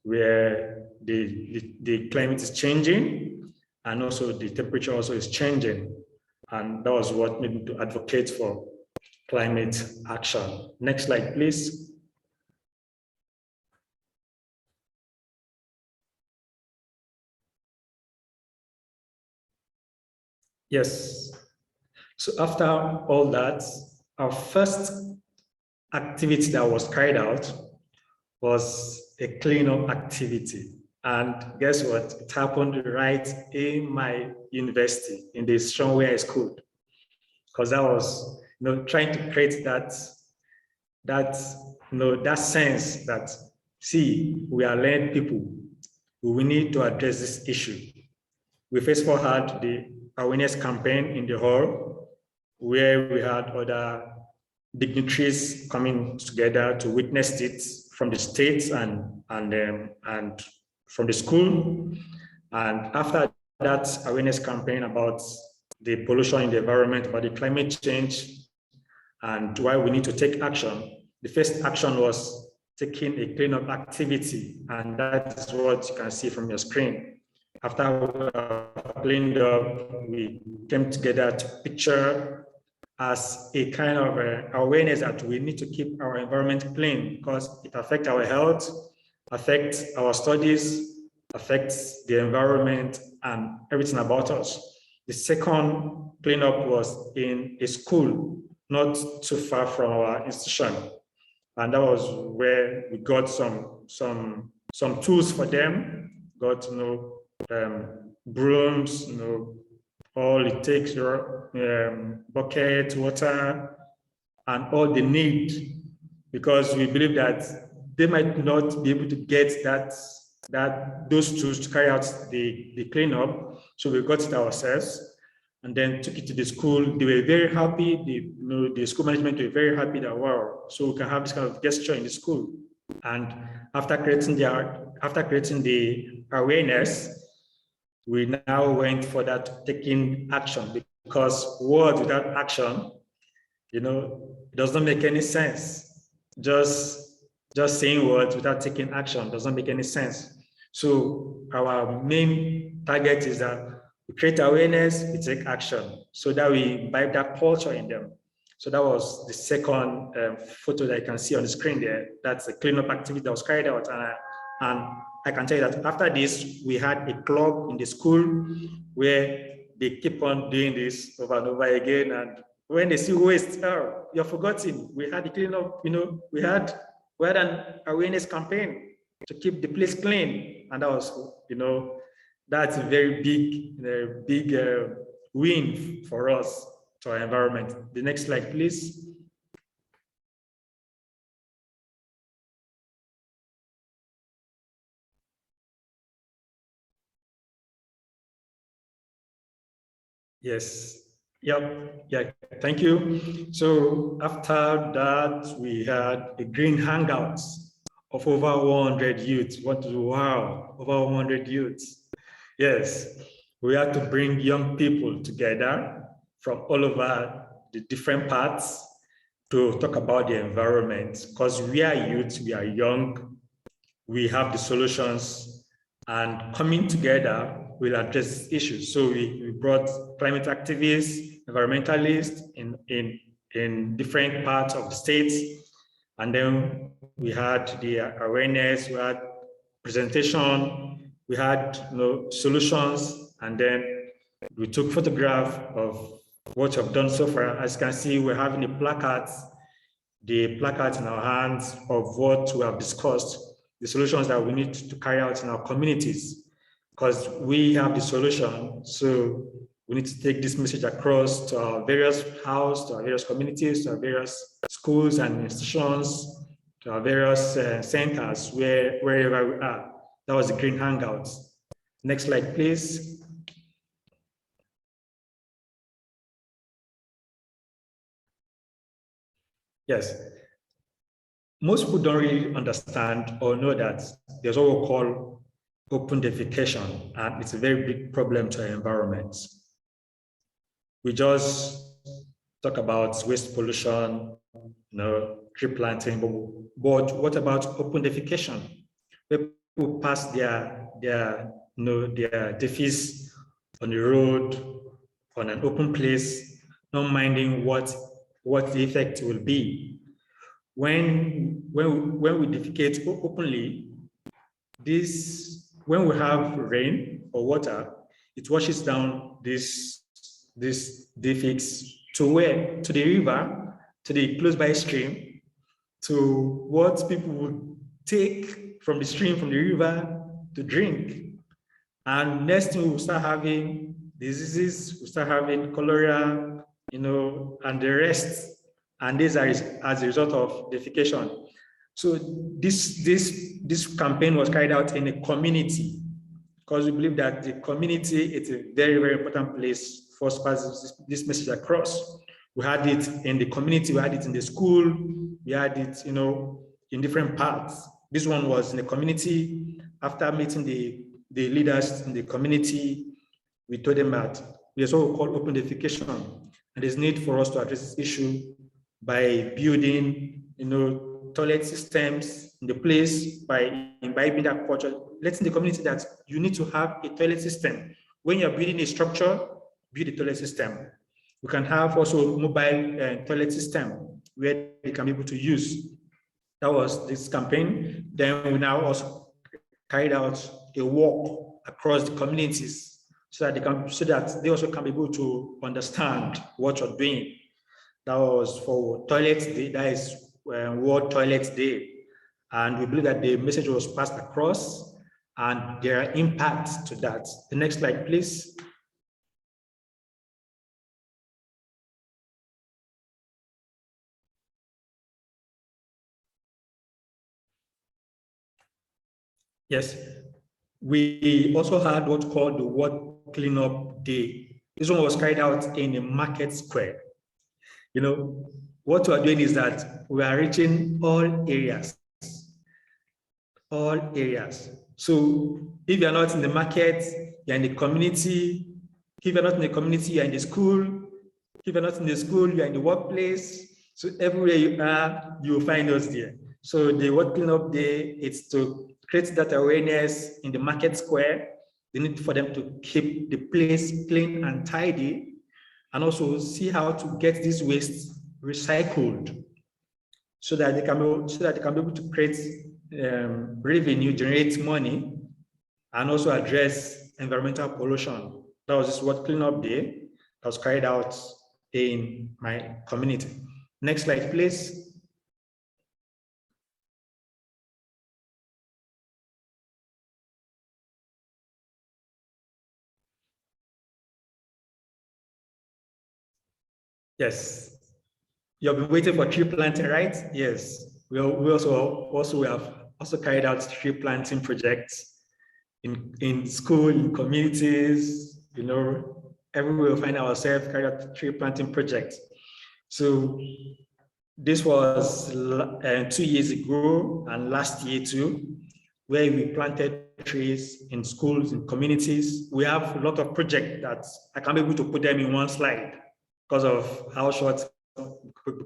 where the climate is changing, and also the temperature also is changing. And that was what made me to advocate for climate action. Next slide, please. Yes. So after all that, our first activity that was carried out was a cleanup activity. And guess what? It happened right in my university, in the Strong High School. Because that was, trying to create that sense that, see, we are learned people. We need to address this issue. We first of all had the awareness campaign in the hall, where we had other dignitaries coming together to witness it from the states and from the school. And after that awareness campaign about the pollution in the environment, about the climate change, and why we need to take action, the first action was taking a cleanup activity. And that is what you can see from your screen. After we cleaned up, we came together to picture as a kind of awareness that we need to keep our environment clean, because it affects our health, affects our studies, affects the environment and everything about us. The second cleanup was in a school not too far from our institution. And that was where we got some tools for them, got brooms, all it takes, your bucket, water, and all they need, because we believe that they might not be able to get those tools to carry out the cleanup. So we got it ourselves and then took it to the school. They were very happy. The school management were very happy that, wow, so we can have this kind of gesture in the school. And after creating the awareness, we now went for that taking action, because words without action, it does not make any sense. Just saying words without taking action does not make any sense. So our main target is that we create awareness, we take action, so that we imbibe that culture in them. So that was the second photo that you can see on the screen there. That's a cleanup activity that was carried out. And I can tell you that after this, we had a club in the school where they keep on doing this over and over again. And when they see waste, oh, you're forgotten. We had the cleanup, we had an awareness campaign to keep the place clean. And that was, that's a very big win for us, to our environment. The next slide, please. Yes. Yep. Yeah. Thank you. So after that, we had a green hangouts of over 100 youths. Wow, over 100 youths. Yes. We had to bring young people together from all over the different parts to talk about the environment, because we are youth, we are young, we have the solutions, and coming together will address issues. So we brought climate activists, environmentalists in different parts of the states, and then we had the awareness, we had presentation, we had solutions, and then we took photograph of what we've done so far. As you can see, we're having the placards in our hands of what we have discussed, the solutions that we need to carry out in our communities, because we have the solution. So we need to take this message across to our various houses, to our various communities, to our various schools and institutions, to our various centers, wherever we are. That was the green hangouts. Next slide, please. Yes. Most people don't really understand or know that there's what we call open defecation, and it's a very big problem to our environment. We just talk about waste pollution, tree planting, but what about open defecation? People pass their defeces on the road, on an open place, not minding what the effect will be. When we defecate openly, when we have rain or water, it washes down this defects to where? To the river, to the close by stream, to what people would take from the stream, from the river to drink. And next thing we'll start having diseases, we'll start having cholera, and the rest. And these are as a result of defecation. So this campaign was carried out in a community, because we believe that the community is a very, very important place for us to pass this message across. We had it in the community, we had it in the school, we had it, in different parts. This one was in the community. After meeting the leaders in the community, we told them that there's what we call open defecation, and there's need for us to address this issue by building, toilet systems in the place, by imbibing that culture, letting the community that you need to have a toilet system. When you're building a structure, build a toilet system. We can have also mobile toilet system where they can be able to use. That was this campaign. Then we now also carried out a walk across the communities so that they also can be able to understand what you're doing. That was for Toilet Day, that is World Toilet Day. And we believe that the message was passed across and there are impacts to that. The next slide, please. Yes, we also had what's called the World Cleanup Day. This one was carried out in a market square. What we are doing is that we are reaching all areas. All areas. So if you're not in the market, you're in the community. If you're not in the community, you're in the school. If you're not in the school, you're in the workplace. So everywhere you are, you'll find us there. So the World Cleanup Day, it's to create that awareness in the market square. The need for them to keep the place clean and tidy, and also see how to get this waste recycled, so that they can be able to create revenue, generate money, and also address environmental pollution. That was this World Cleanup Day that was carried out in my community. Next slide, please. Yes, you've been waiting for tree planting, right? Yes, we have carried out tree planting projects in school, in communities, everywhere we find ourselves carried out tree planting projects. So this was 2 years ago and last year too, where we planted trees in schools, in communities. We have a lot of projects that I can't be able to put them in one slide because of how short,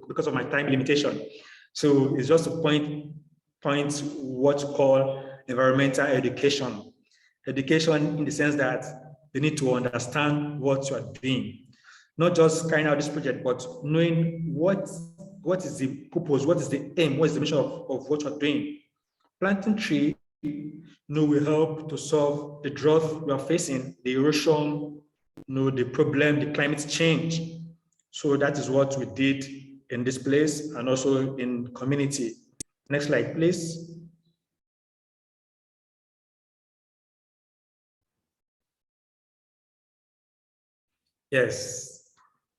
because of my time limitation. So it's just to point what you call environmental education. Education in the sense that they need to understand what you are doing. Not just carrying out this project, but knowing what is the purpose, what is the aim, what is the mission of what you're doing. Planting trees will help to solve the drought we are facing, the erosion, the problem, the climate change. So that is what we did in this place and also in community. Next slide, please. Yes,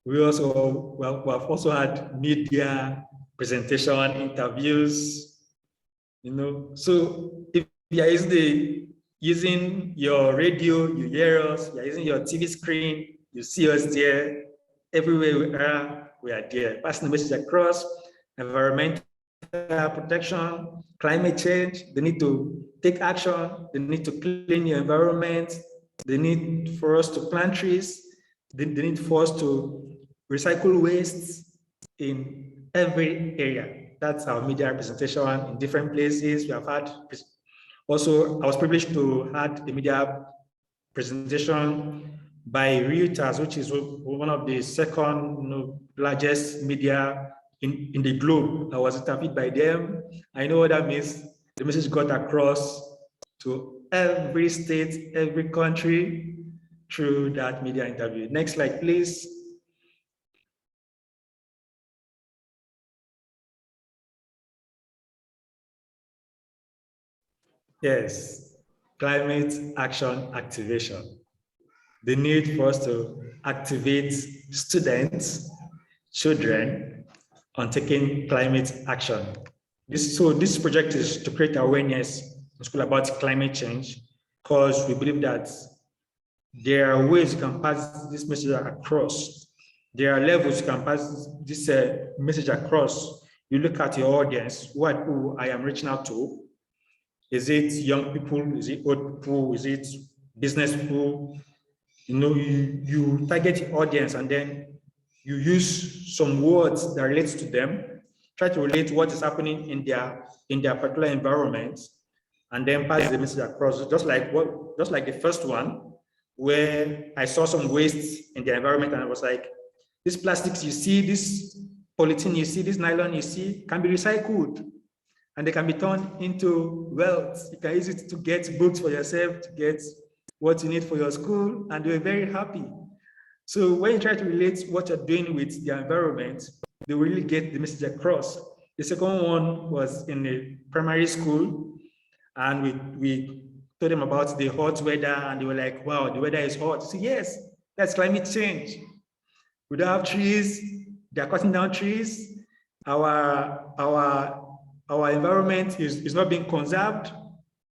we have also had media presentation, interviews, So if you are using using your radio, you hear us. You're using your TV screen, you see us there. Everywhere we are there. Passing the message across, environmental protection, climate change. They need to take action. They need to clean your environment. They need for us to plant trees. They need for us to recycle waste in every area. That's our media representation in different places. We have had also, I was privileged to have a media presentation by Reuters, which is one of the second largest media in the globe. I was interviewed by them. I know what that means. The message got across to every state, every country through that media interview. Next slide, please. Yes, climate action activation. The need for us to activate students, children on taking climate action. This project is to create awareness in school about climate change, because we believe that there are ways you can pass this message across. There are levels you can pass this message across. You look at your audience, who I am reaching out to. Is it young people? Is it old people? Is it business people? You target the audience and then you use some words that relates to them, try to relate what is happening in their particular environment, and then pass the message across. Just like the first one, where I saw some waste in the environment and I was like, these plastics you see, this polythene you see, this nylon you see, can be recycled and they can be turned into wealth. You can use it to get books for yourself, to get what you need for your school, and they were very happy. So when you try to relate what you're doing with the environment, they will really get the message across. The second one was in a primary school, and we told them about the hot weather, and they were like, wow, the weather is hot. So yes, that's climate change. We don't have trees, they're cutting down trees. Our environment is not being conserved,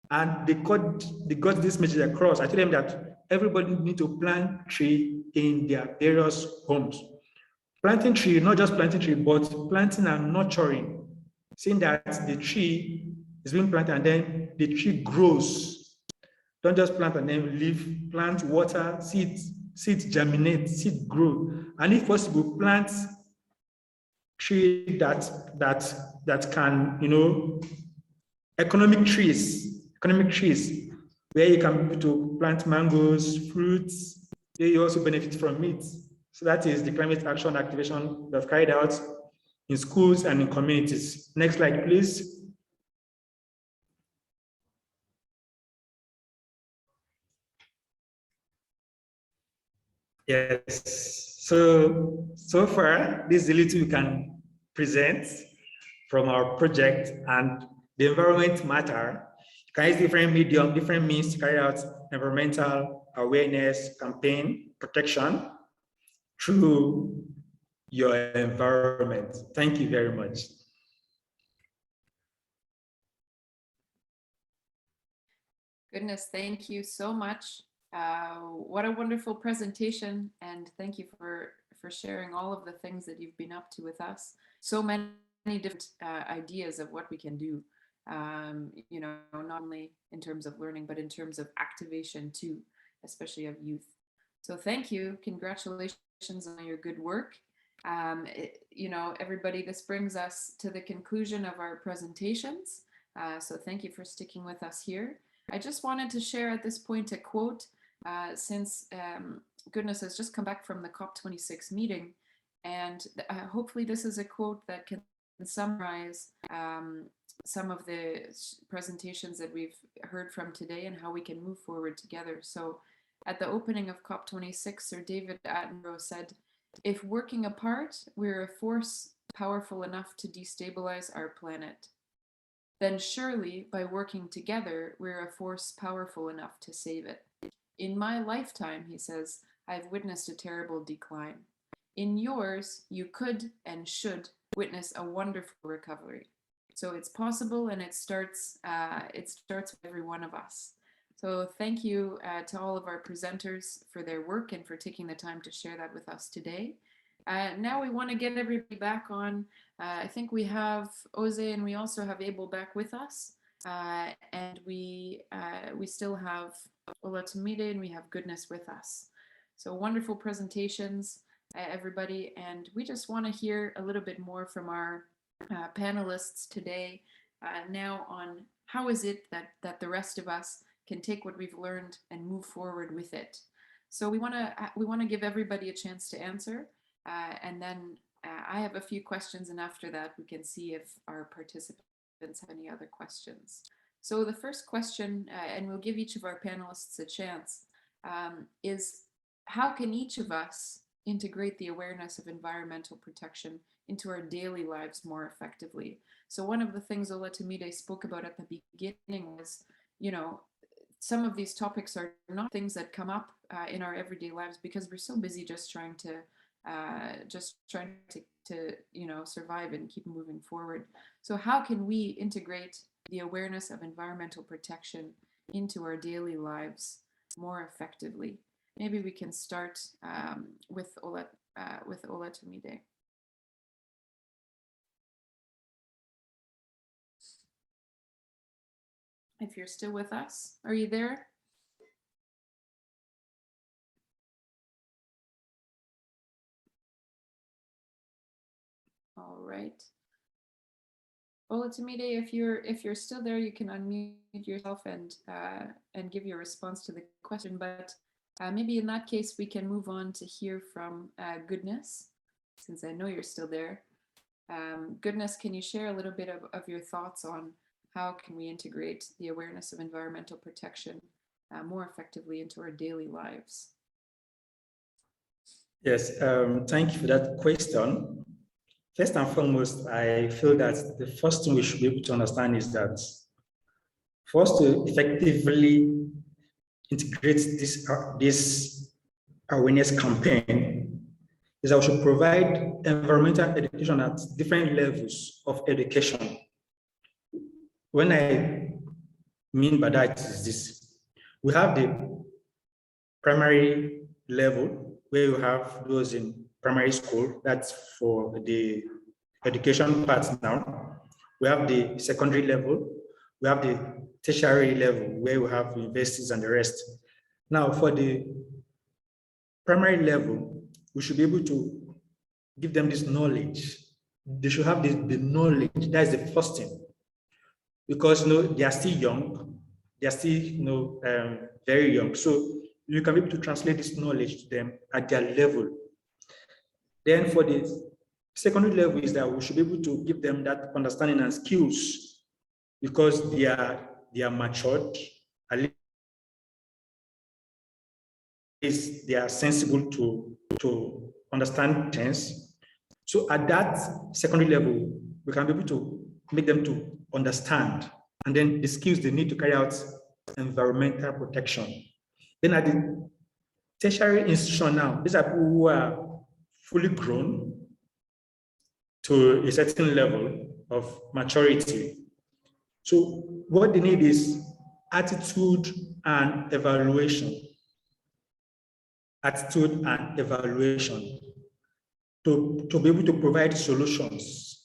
and they got this message across. I told them that everybody needs to plant tree in their various homes. Planting tree, not just planting tree, but planting and nurturing. Seeing that the tree is being planted and then the tree grows. Don't just plant and then leave. Plant, water, seeds germinate, seed grow. And if possible, plant tree that can, economic trees, where you can be able to plant mangoes, fruits, where you also benefit from it. So that is the climate action activation that's carried out in schools and in communities. Next slide, please. Yes, so far, this is a little we can present from our project, and the environment matter. You can use different medium, different means to carry out environmental awareness campaign protection through your environment. Thank you very much. Goodness, thank you so much. What a wonderful presentation, and thank you for sharing all of the things that you've been up to with us. So many different ideas of what we can do, not only in terms of learning, but in terms of activation too, especially of youth. So thank you. Congratulations on your good work. Everybody, this brings us to the conclusion of our presentations. So thank you for sticking with us here. I just wanted to share at this point a quote, since Goodness has just come back from the COP26 meeting, and hopefully this is a quote that can summarize some of the presentations that we've heard from today and how we can move forward together. So at the opening of COP26, Sir David Attenborough said, "If working apart, we're a force powerful enough to destabilize our planet, then surely by working together, we're a force powerful enough to save it. In my lifetime," he says, "I've witnessed a terrible decline. In yours, you could and should witness a wonderful recovery. So it's possible, and it starts with every one of us. So thank you to all of our presenters for their work and for taking the time to share that with us today. Now we want to get everybody back on. I think we have Oze and we also have Abel back with us. And we still have Olatumide and we have Goodness with us. So wonderful presentations, everybody. And we just want to hear a little bit more from our panelists today now on how is it that the rest of us can take what we've learned and move forward with it. So we want to give everybody a chance to answer, and then I have a few questions, and after that we can see if our participants have any other questions. So the first question, and we'll give each of our panelists a chance, is how can each of us integrate the awareness of environmental protection into our daily lives more effectively? So one of the things Olatumide spoke about at the beginning was, you know, some of these topics are not things that come up in our everyday lives because we're so busy just trying to you know, survive and keep moving forward. So how can we integrate the awareness of environmental protection into our daily lives more effectively? Maybe we can start with Olatumide. If you're still with us, are you there? All right. Olatumide, if you're still there, you can unmute yourself and give your response to the question. But maybe in that case, we can move on to hear from Goodness, since I know you're still there. Goodness, can you share a little bit of your thoughts on how can we integrate the awareness of environmental protection more effectively into our daily lives? Yes, thank you for that question. First and foremost, I feel that the first thing we should be able to understand is that for us to effectively integrate this awareness campaign is that we should provide environmental education at different levels of education. When I mean by that is this: we have the primary level where you have those in primary school, that's for the education part now. We have the secondary level, we have the tertiary level where we have universities and the rest. Now for the primary level, we should be able to give them this knowledge. They should have the knowledge. That's the first thing. Because they are still young, they are still very young. So you can be able to translate this knowledge to them at their level. Then for the secondary level is that we should be able to give them that understanding and skills because they are matured, at least they are sensible to understand things. So at that secondary level, we can be able to make them to understand, and then the skills they need to carry out environmental protection. Then at the tertiary institution now, these are people who are fully grown to a certain level of maturity. So what they need is attitude and evaluation. Attitude and evaluation to be able to provide solutions.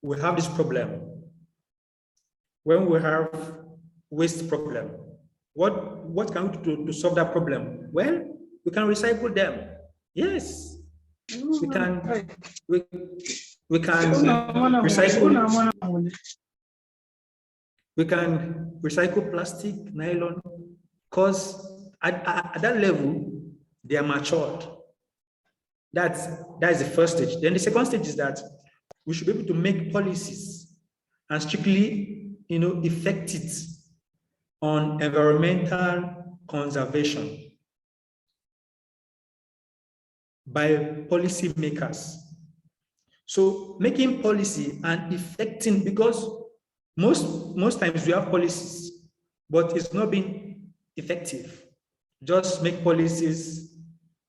We have this problem. When we have waste problem, what can we do to solve that problem? Well, we can recycle them. Yes, we can recycle. We can recycle plastic, nylon, because at that level they are matured. That is the first stage. Then the second stage is that we should be able to make policies and strictly, effect it on environmental conservation by policy makers. So making policy and effecting, because most times we have policies, but it's not being effective. Just make policies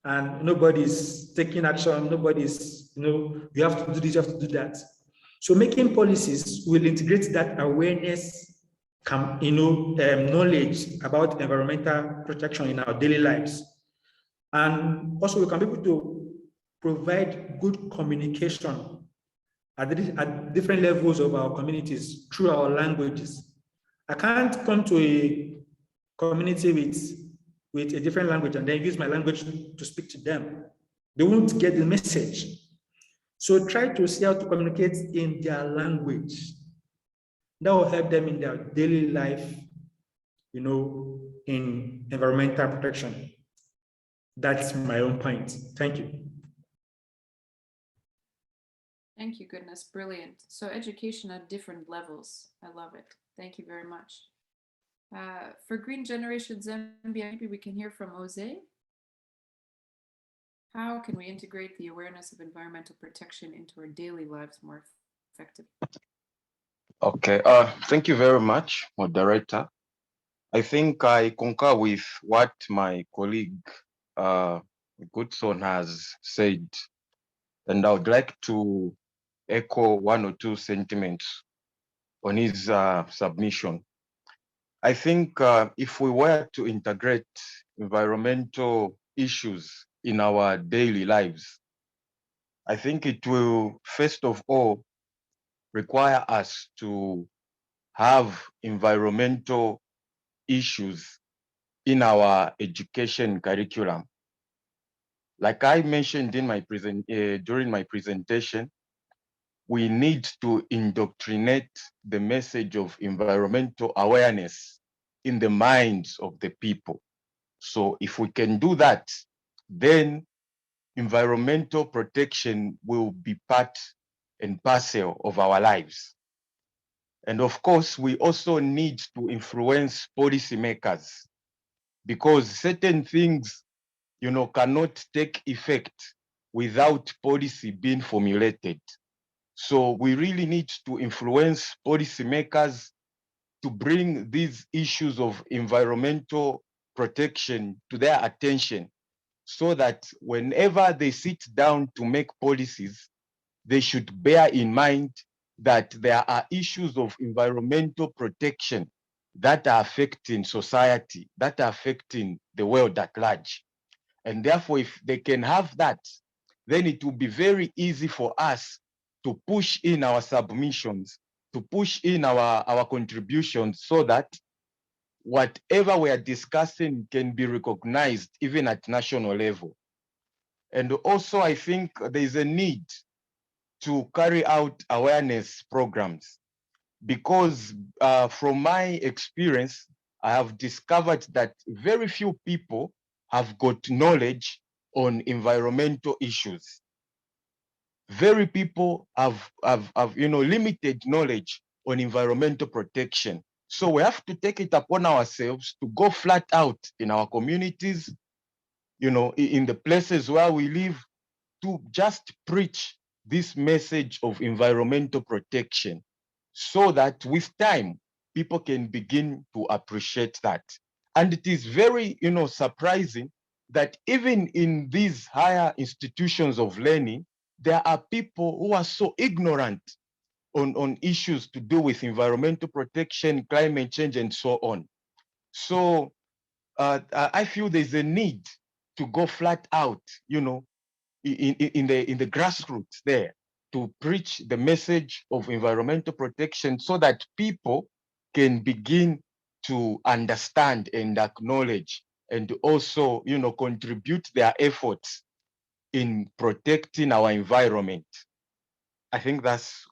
and nobody's taking action, nobody's, you have to do this, you have to do that. So making policies will integrate that awareness knowledge about environmental protection in our daily lives. And also we can be able to provide good communication at different levels of our communities through our languages. I can't come to a community with a different language and then use my language to speak to them. They won't get the message. So try to see how to communicate in their language. That will help them in their daily life, in environmental protection. That's my own point. Thank you. Thank you, goodness, brilliant. So education at different levels. I love it. Thank you very much. For Green Generation Zambia, maybe we can hear from Jose. How can we integrate the awareness of environmental protection into our daily lives more effectively? Okay, thank you very much, moderator. I think I concur with what my colleague Goodson has said, and I would like to echo one or two sentiments on his submission. I think if we were to integrate environmental issues in our daily lives, I think it will, first of all, require us to have environmental issues in our education curriculum. Like I mentioned in my during my presentation, we need to indoctrinate the message of environmental awareness in the minds of the people. So if we can do that, then environmental protection will be part and parcel of our lives. And of course, we also need to influence policymakers, because certain things, cannot take effect without policy being formulated. So we really need to influence policymakers to bring these issues of environmental protection to their attention, so that whenever they sit down to make policies, they should bear in mind that there are issues of environmental protection that are affecting society, that are affecting the world at large. And therefore, if they can have that, then it will be very easy for us to push in our submissions, to push in our contributions, so that whatever we are discussing can be recognized even at national level. And also, I think there is a need to carry out awareness programs, because from my experience, I have discovered that very few people have got knowledge on environmental issues. Very people have limited knowledge on environmental protection. So we have to take it upon ourselves to go flat out in our communities, in the places where we live, to just preach this message of environmental protection, so that with time, people can begin to appreciate that. And it is very, surprising that even in these higher institutions of learning, there are people who are so ignorant on issues to do with environmental protection, climate change, and so on. So I feel there's a need to go flat out, in the grassroots there, to preach the message of environmental protection, so that people can begin to understand and acknowledge, and also, contribute their efforts in protecting our environment. I think that's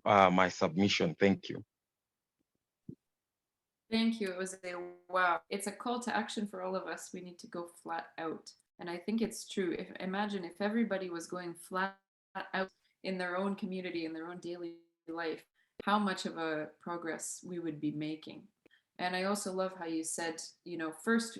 my submission. Thank you. Thank you. It was wow. It's a call to action for all of us. We need to go flat out. And I think it's true. Imagine if everybody was going flat out in their own community, in their own daily life, how much of a progress we would be making. And I also love how you said, first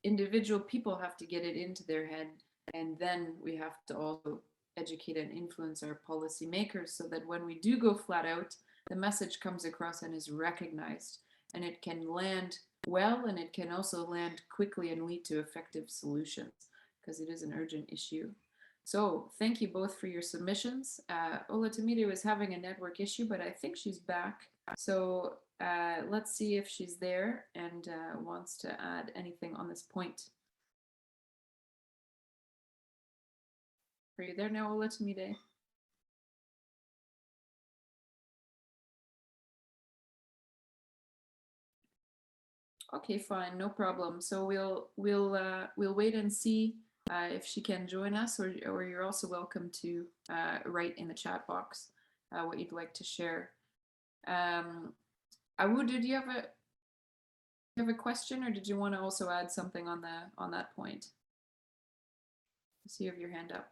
individual people have to get it into their head, and then we have to also educate and influence our policymakers, so that when we do go flat out, the message comes across and is recognized, and it can land well, and it can also land quickly and lead to effective solutions, because it is an urgent issue. So thank you both for your submissions. Olatumide was having a network issue, but I think she's back. So let's see if she's there and wants to add anything on this point. Are you there now, Olatumide? Okay, fine, no problem. So we'll wait and see if she can join us, or you're also welcome to write in the chat box what you'd like to share. Awu, did you have a question, or did you want to also add something on that point? I see you have your hand up.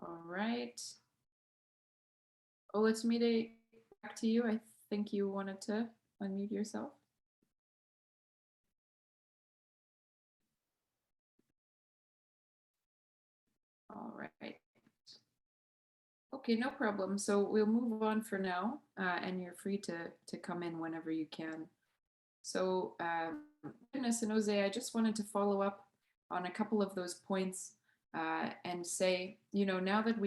All right. Olatumide, back to you. I think you wanted to unmute yourself. All right. Okay, no problem. So we'll move on for now, and you're free to come in whenever you can. So, Goodness and Jose, I just wanted to follow up on a couple of those points and say, now that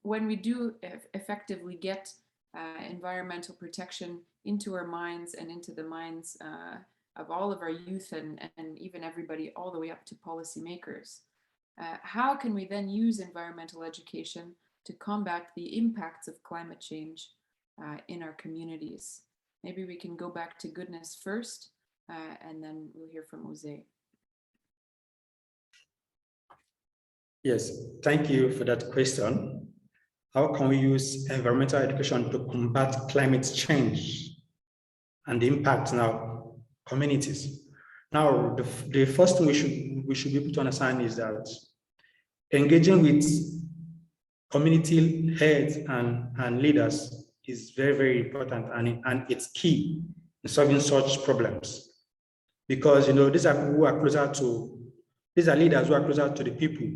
when we do effectively get environmental protection into our minds and into the minds of all of our youth and even everybody all the way up to policymakers, how can we then use environmental education to combat the impacts of climate change in our communities? Maybe we can go back to Goodness first, and then we'll hear from Jose. Yes, thank you for that question. How can we use environmental education to combat climate change and the impact in our communities? Now, the first thing we should be able to understand is that engaging with community heads and leaders is very, very important, and it's key in solving such problems. Because these are people who are closer to, these are leaders who are closer to the people.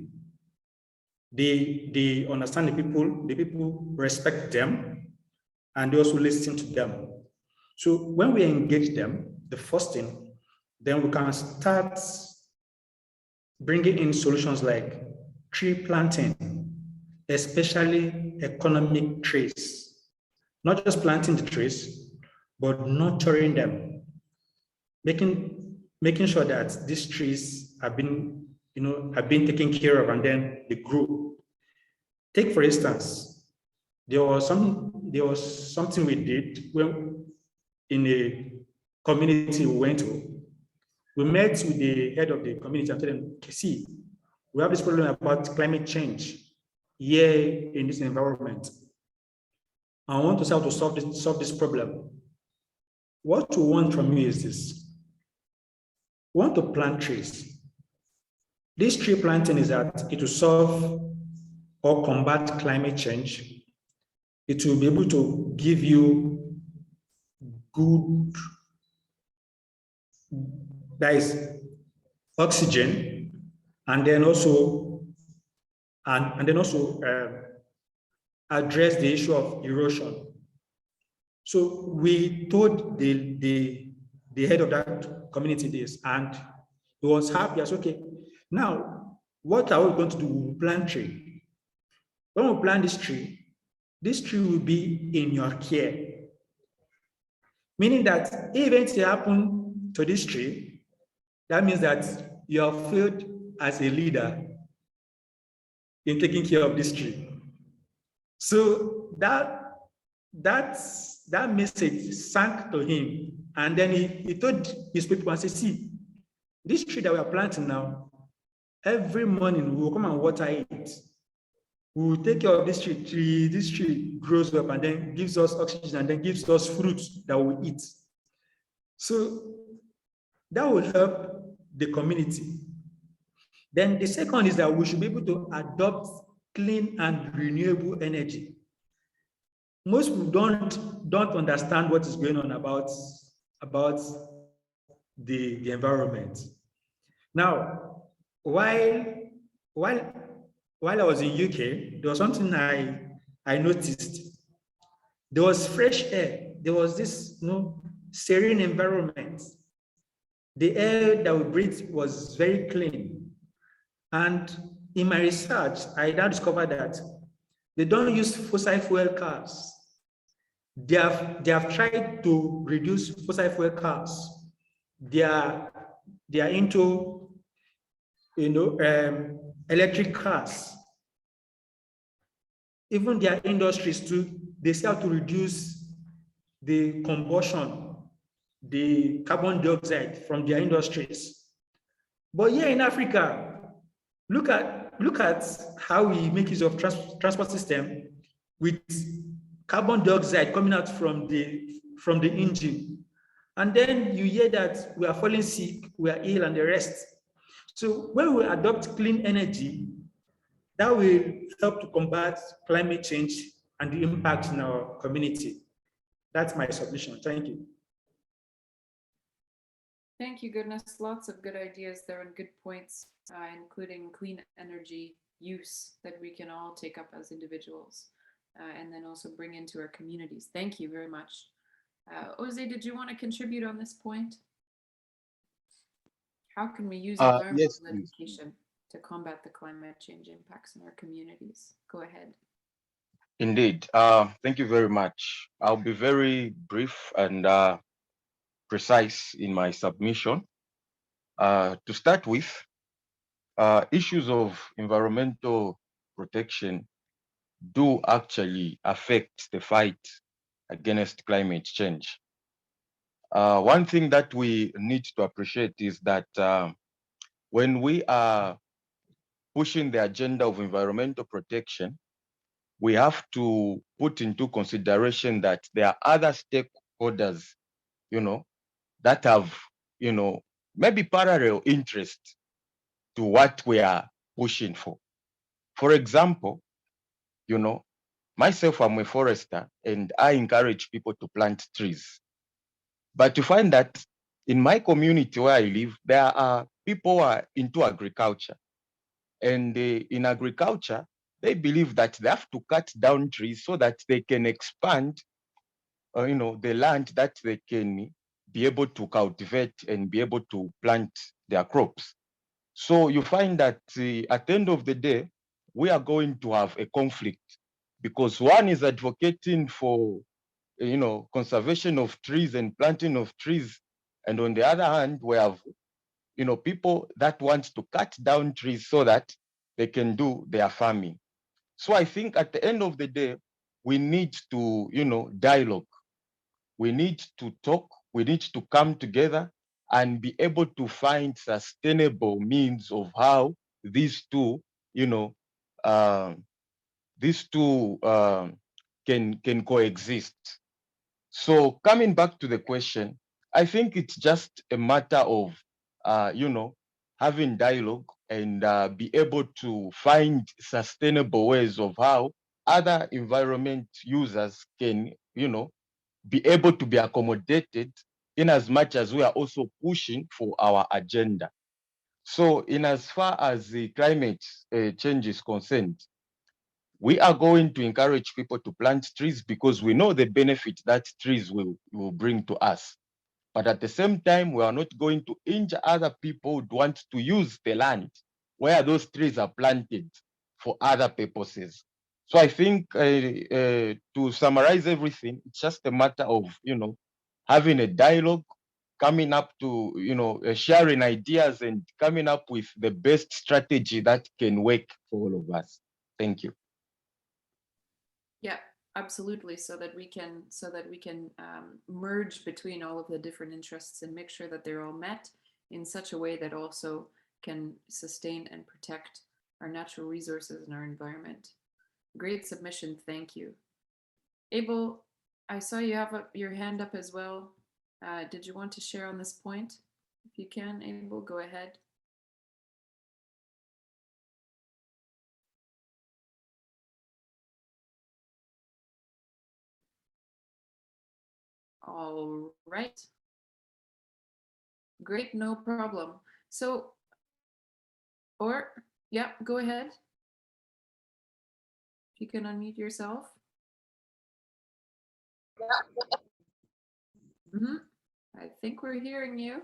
They understand the people respect them, and they also listen to them. So when we engage them, the first thing, then we can start bringing in solutions like tree planting, especially economic trees. Not just planting the trees, but nurturing them, making sure that these trees have been taken care of and then they grow. Take for instance, there was something we did when in a community we went to. We met with the head of the community and told them, see, we have this problem about climate change here in this environment. I want to start to solve this problem. What we want from you is this. We want to plant trees. This tree planting is that it will solve or combat climate change. It will be able to give you good, that is oxygen, and then also address the issue of erosion. So we told the head of that community this, and he was happy. I said, okay, now what are we going to do? We'll plant tree. When we plant this tree will be in your care. Meaning that if anything happens to this tree, that means that you have failed as a leader in taking care of this tree. So that message sank to him, and then he told his people and said, see, this tree that we are planting now, every morning we will come and water it. We will take care of this tree. This tree grows up and then gives us oxygen and then gives us fruits that we eat. So that will help the community. Then the second is that we should be able to adopt clean and renewable energy. Most people don't understand what is going on about the environment. Now, while I was in UK, there was something I noticed. There was fresh air. There was this serene environment. The air that we breathed was very clean. And in my research, I now discovered that they don't use fossil fuel cars. They have tried to reduce fossil fuel cars. They are into electric cars. Even their industries too, they say how to reduce the combustion, the carbon dioxide from their industries. But here in Africa, look at how we make use of transport system with carbon dioxide coming out from the engine. And then you hear that we are falling sick, we are ill, and the rest. So when we adopt clean energy, that will help to combat climate change and the impact in our community. That's my submission. Thank you. Thank you, goodness. Lots of good ideas there and good points, including clean energy use that we can all take up as individuals and then also bring into our communities. Thank you very much. Jose, did you want to contribute on this point? How can we use environmental Yes, education to combat the climate change impacts in our communities? Go ahead. indeed. Thank you very much. I'll be very brief and precise in my submission. To start with, issues of environmental protection do actually affect the fight against climate change. One thing that we need to appreciate is that when we are pushing the agenda of environmental protection, we have to put into consideration that there are other stakeholders, that have, maybe parallel interest to what we are pushing for. For example, myself, I'm a forester and I encourage people to plant trees. But to find that in my community where I live, there are people who are into agriculture. And in agriculture, they believe that they have to cut down trees so that they can expand, the land that they can be able to cultivate and be able to plant their crops. So you find that at the end of the day, we are going to have a conflict because one is advocating for, conservation of trees and planting of trees. And on the other hand, we have, people that want to cut down trees so that they can do their farming. So I think at the end of the day, we need to, dialogue. We need to talk. We need to come together and be able to find sustainable means of how these two, can coexist. So coming back to the question, I think it's just a matter of, having dialogue and be able to find sustainable ways of how other environment users can, be able to be accommodated in as much as we are also pushing for our agenda. So in as far as the climate change is concerned, we are going to encourage people to plant trees because we know the benefit that trees will bring to us. But at the same time, we are not going to injure other people who want to use the land where those trees are planted for other purposes. So I think to summarize everything, it's just a matter of, having a dialogue, coming up to, sharing ideas and coming up with the best strategy that can work for all of us. Thank you. Yeah, absolutely. So that we can merge between all of the different interests and make sure that they're all met in such a way that also can sustain and protect our natural resources and our environment. Great submission. Thank you. Abel, I saw you have your hand up as well. Did you want to share on this point? If you can, Abel, go ahead. All right. Great, no problem. So, yeah, go ahead. If you can unmute yourself. I think we're hearing you.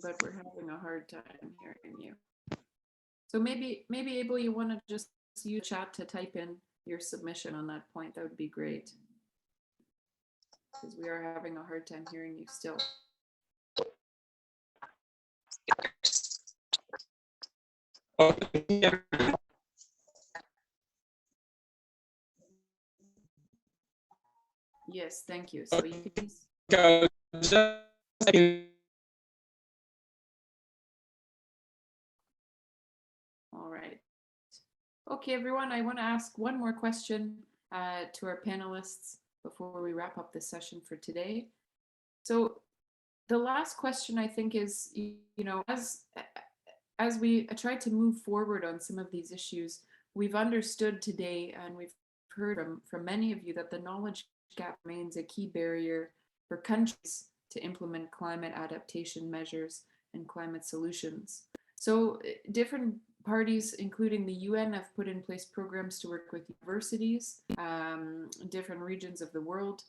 but we're having a hard time hearing you. So maybe Abel, you want to just use chat to type in your submission on that point. That would be great. Because we are having a hard time hearing you still. Yes, thank you. So you can all right. Okay, everyone, I want to ask one more question to our panelists before we wrap up the session for today. So the last question, I think, is, as we try to move forward on some of these issues, we've understood today, and we've heard from many of you, that the knowledge gap remains a key barrier for countries to implement climate adaptation measures and climate solutions. So different parties, including the UN, have put in place programs to work with universities, different regions of the world.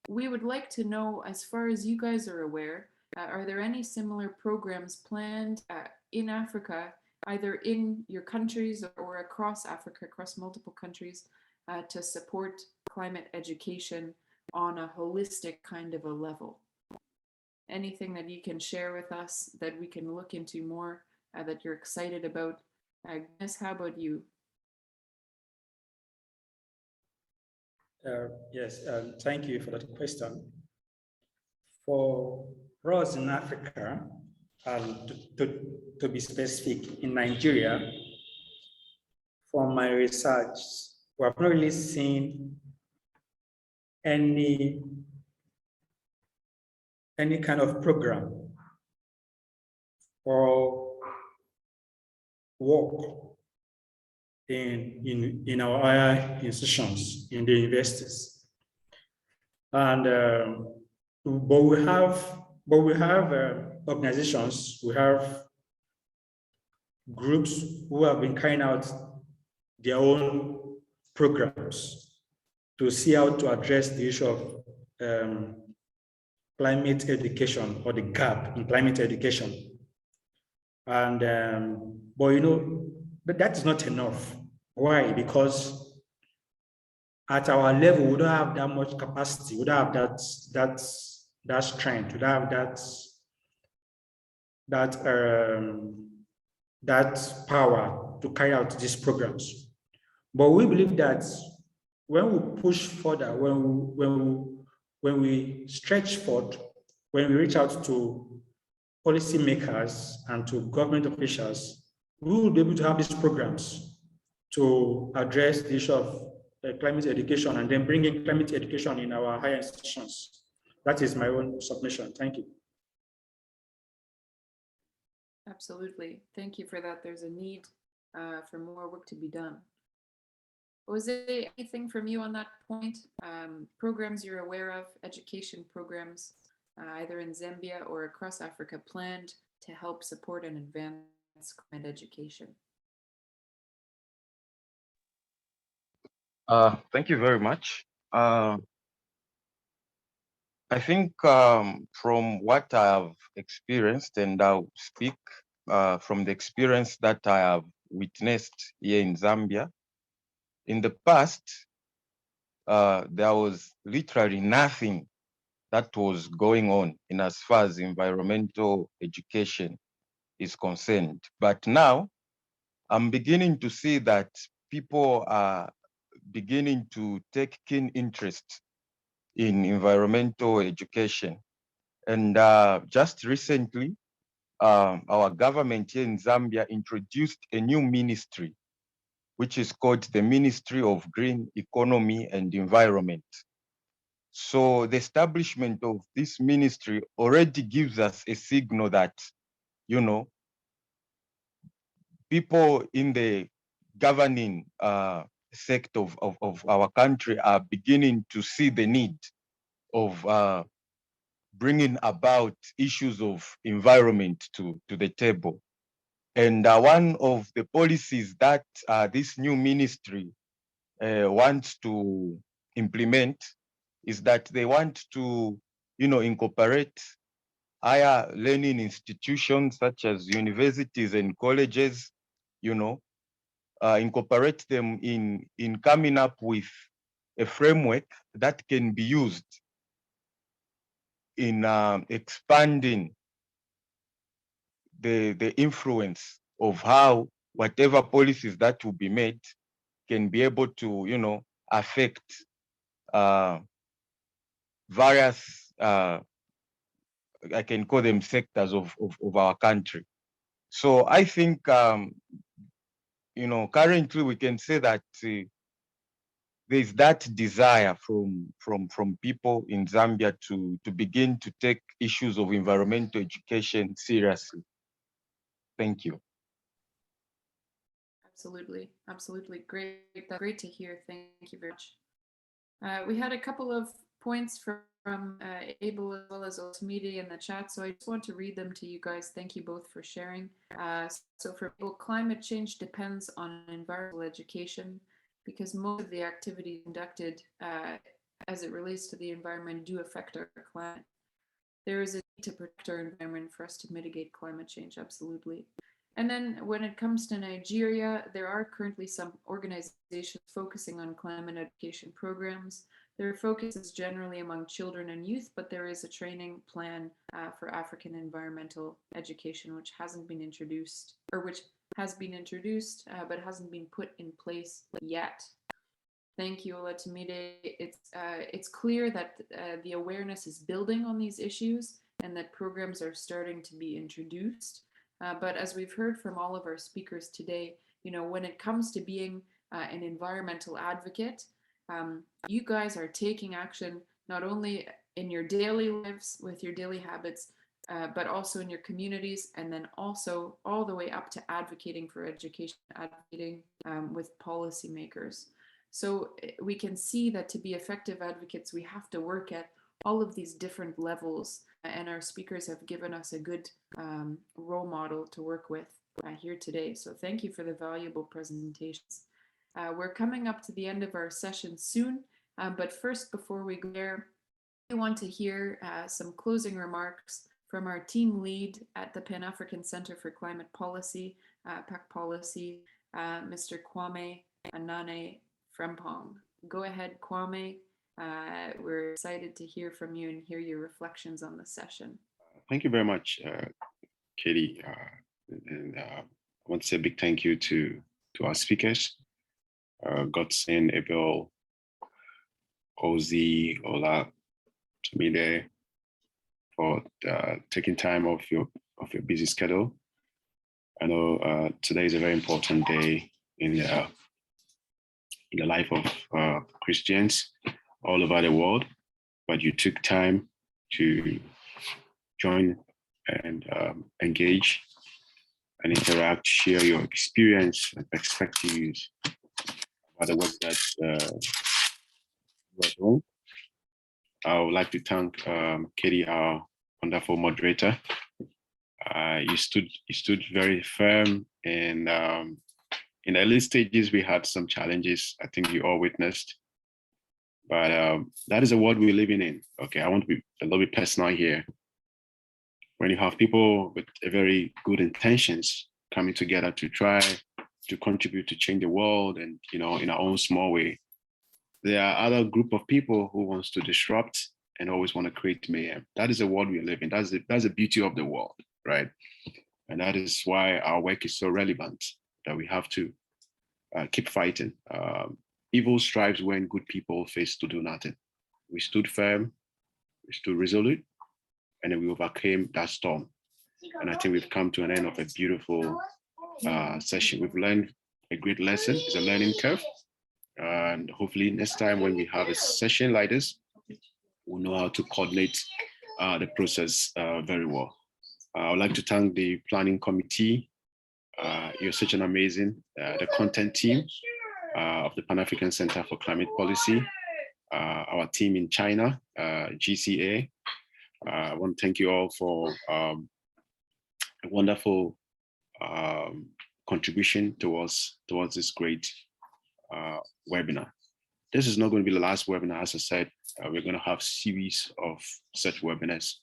We would like to know, as far as you guys are aware, are there any similar programs planned in Africa, either in your countries or across Africa, across multiple countries, to support climate education on a holistic kind of a level? Anything that you can share with us that we can look into more, that you're excited about? Agnes, how about you? Yes, thank you for that question. For us in Africa, to be specific, in Nigeria, from my research, we have not really seen any kind of program or work in our higher institutions, in the universities, and but we have organizations, we have groups who have been carrying out their own programs to see how to address the issue of climate education, or the gap in climate education. And but that is not enough. Why? Because at our level, we don't have that much capacity. We don't have that strength. We don't have that power to carry out these programs. But we believe that when we push further, when we stretch forward, when we reach out to policymakers and to government officials, we will be able to have these programs to address the issue of climate education, and then bring in climate education in our higher institutions. That is my own submission. Thank you. Absolutely. Thank you for that. There's a need for more work to be done. Was there anything from you on that point? Programs you're aware of, education programs, either in Zambia or across Africa, planned to help support and advance climate education? Thank you very much. I think from what I have experienced, and I'll speak from the experience that I have witnessed here in Zambia, in the past, there was literally nothing that was going on in as far as environmental education is concerned. But now I'm beginning to see that people are beginning to take keen interest in environmental education. And just recently, our government here in Zambia introduced a new ministry, which is called the Ministry of Green Economy and Environment. So the establishment of this ministry already gives us a signal that, people in the governing sector of our country are beginning to see the need of bringing about issues of environment to the table. And one of the policies that this new ministry wants to implement is that they want to, incorporate higher learning institutions such as universities and colleges, incorporate them in coming up with a framework that can be used in expanding the influence of how whatever policies that will be made can be able to, affect various, I can call them sectors of our country. So I think, currently we can say that there's that desire from people in Zambia to begin to take issues of environmental education seriously. Thank you. Absolutely, absolutely. Great to hear. Thank you very much. We had a couple of points from Abel as well as Osmidi in the chat, so I just want to read them to you guys. Thank you both for sharing. So for Abel, climate change depends on environmental education because most of the activities conducted as it relates to the environment do affect our climate. There is a need to protect our environment for us to mitigate climate change, absolutely. And then when it comes to Nigeria, there are currently some organizations focusing on climate education programs. Their focus is generally among children and youth, but there is a training plan for African environmental education, which hasn't been introduced, or which has been introduced, but hasn't been put in place yet. Thank you, Olatumide. It's clear that the awareness is building on these issues and that programs are starting to be introduced. But as we've heard from all of our speakers today, when it comes to being an environmental advocate, you guys are taking action not only in your daily lives with your daily habits, but also in your communities, and then also all the way up to advocating for education, advocating with policymakers. So we can see that to be effective advocates, we have to work at all of these different levels, and our speakers have given us a good role model to work with here today. So thank you for the valuable presentations. We're coming up to the end of our session soon, but first, before we go there, I want to hear some closing remarks from our team lead at the Pan-African Center for Climate Policy, PACCPOLICY, Mr. Kwame Anane Frempong. Go ahead, Kwame. We're excited to hear from you and hear your reflections on the session. Thank you very much, Katie. And I want to say a big thank you to our speakers, Godson, Abel, Ozi, Ola, Tumide, for taking time off your busy schedule. I know today is a very important day in the life of Christians all over the world, but you took time to join and engage and interact, share your experience and perspectives about the work that you are doing. I would like to thank Katie, our wonderful moderator. You stood very firm, and in the early stages we had some challenges. I think you all witnessed, but that is the world we're living in. Okay, I want to be a little bit personal here. When you have people with a very good intentions coming together to try to contribute to change the world, and in our own small way, there are other group of people who wants to disrupt and always want to create mayhem. That is the world we live in. That's the beauty of the world, right? And that is why our work is so relevant, that we have to keep fighting. Evil strives when good people face to do nothing. We stood firm, we stood resolute, and then we overcame that storm. And I think we've come to an end of a beautiful session. We've learned a great lesson. It's a learning curve. And hopefully next time when we have a session like this, we'll know how to coordinate the process very well. I would like to thank the planning committee. You're such an amazing, the content team of the Pan-African Center for Climate Policy, our team in China, GCA. I want to thank you all for a wonderful contribution towards this great webinar. this is not going to be the last webinar. As I said, we're going to have series of such webinars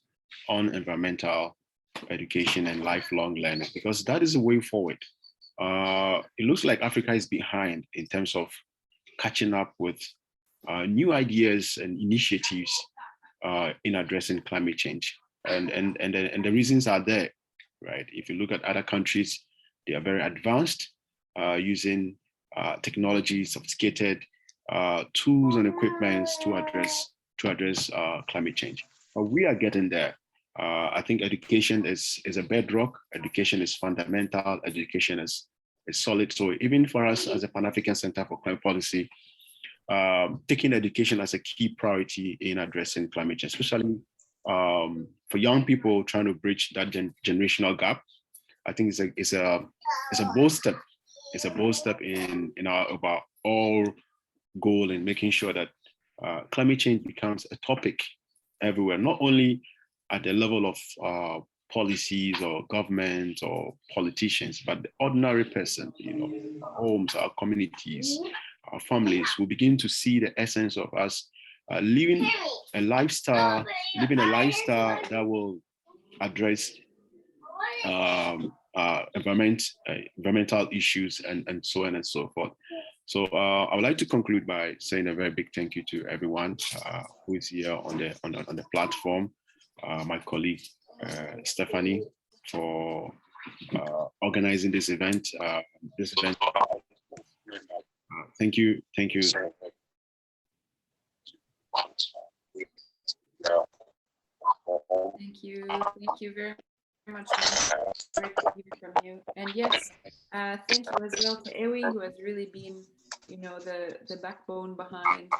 on environmental education and lifelong learning, because that is the way forward. It looks like Africa is behind in terms of catching up with new ideas and initiatives in addressing climate change. And the reasons are there, right? If you look at other countries, they are very advanced using technology, sophisticated tools and equipments to address climate change. But we are getting there. I think education is a bedrock. Education is fundamental. Education is solid. So even for us as a Pan-African Center for Climate Policy, taking education as a key priority in addressing climate change, especially for young people trying to bridge that generational gap. I think it's a bold step. It's a bold step in our overall goal in making sure that climate change becomes a topic everywhere, not only at the level of policies or government or politicians, but the ordinary person, our homes, our communities, our families will begin to see the essence of us living a lifestyle that will address environmental issues and so on and so forth. So I would like to conclude by saying a very big thank you to everyone who is here on the platform. My colleague Stephanie for organizing this event. Thank you. Thank you very much. Great to hear from you. And yes, thank you as well to Ewi, who has really been, the backbone behind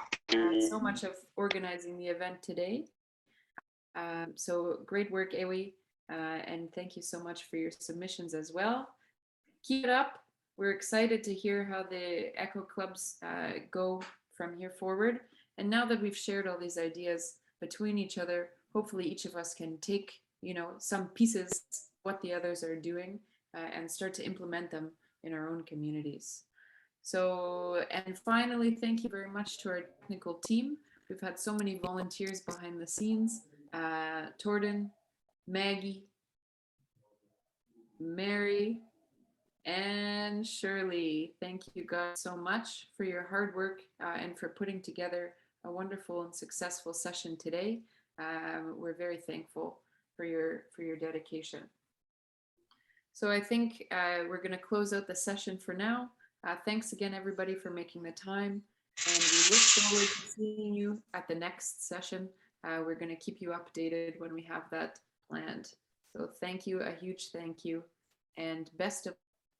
so much of organizing the event today. So great work, Ewi, and thank you so much for your submissions as well. Keep it up. We're excited to hear how the Echo Clubs go from here forward. And now that we've shared all these ideas between each other, hopefully each of us can take, some pieces what the others are doing and start to implement them in our own communities. So, and finally, thank you very much to our technical team. We've had so many volunteers behind the scenes. Torden, Maggie, Mary, and Shirley. Thank you guys so much for your hard work and for putting together a wonderful and successful session today. We're very thankful for your dedication. So I think we're going to close out the session for now. Thanks again, everybody, for making the time. And we look forward to seeing you at the next session. We're going to keep you updated when we have that planned. So thank you, a huge thank you, and best of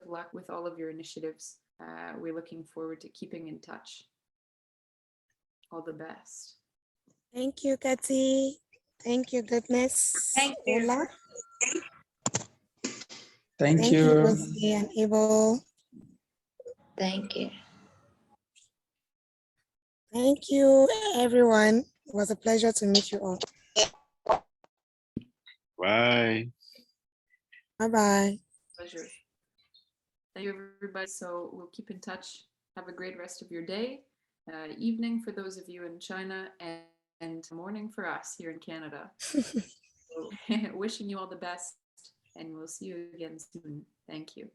luck with all of your initiatives. We're looking forward to keeping in touch. All the best. Thank you, Katy. Thank you, Goodness. Thank you. Ola. Thank you. Rosie and Abel. Thank you. Thank you, everyone. It was a pleasure to meet you all. Bye. Bye-bye. Pleasure. Thank you, everybody. So we'll keep in touch. Have a great rest of your day, evening for those of you in China, and morning for us here in Canada. So, wishing you all the best, and we'll see you again soon. Thank you.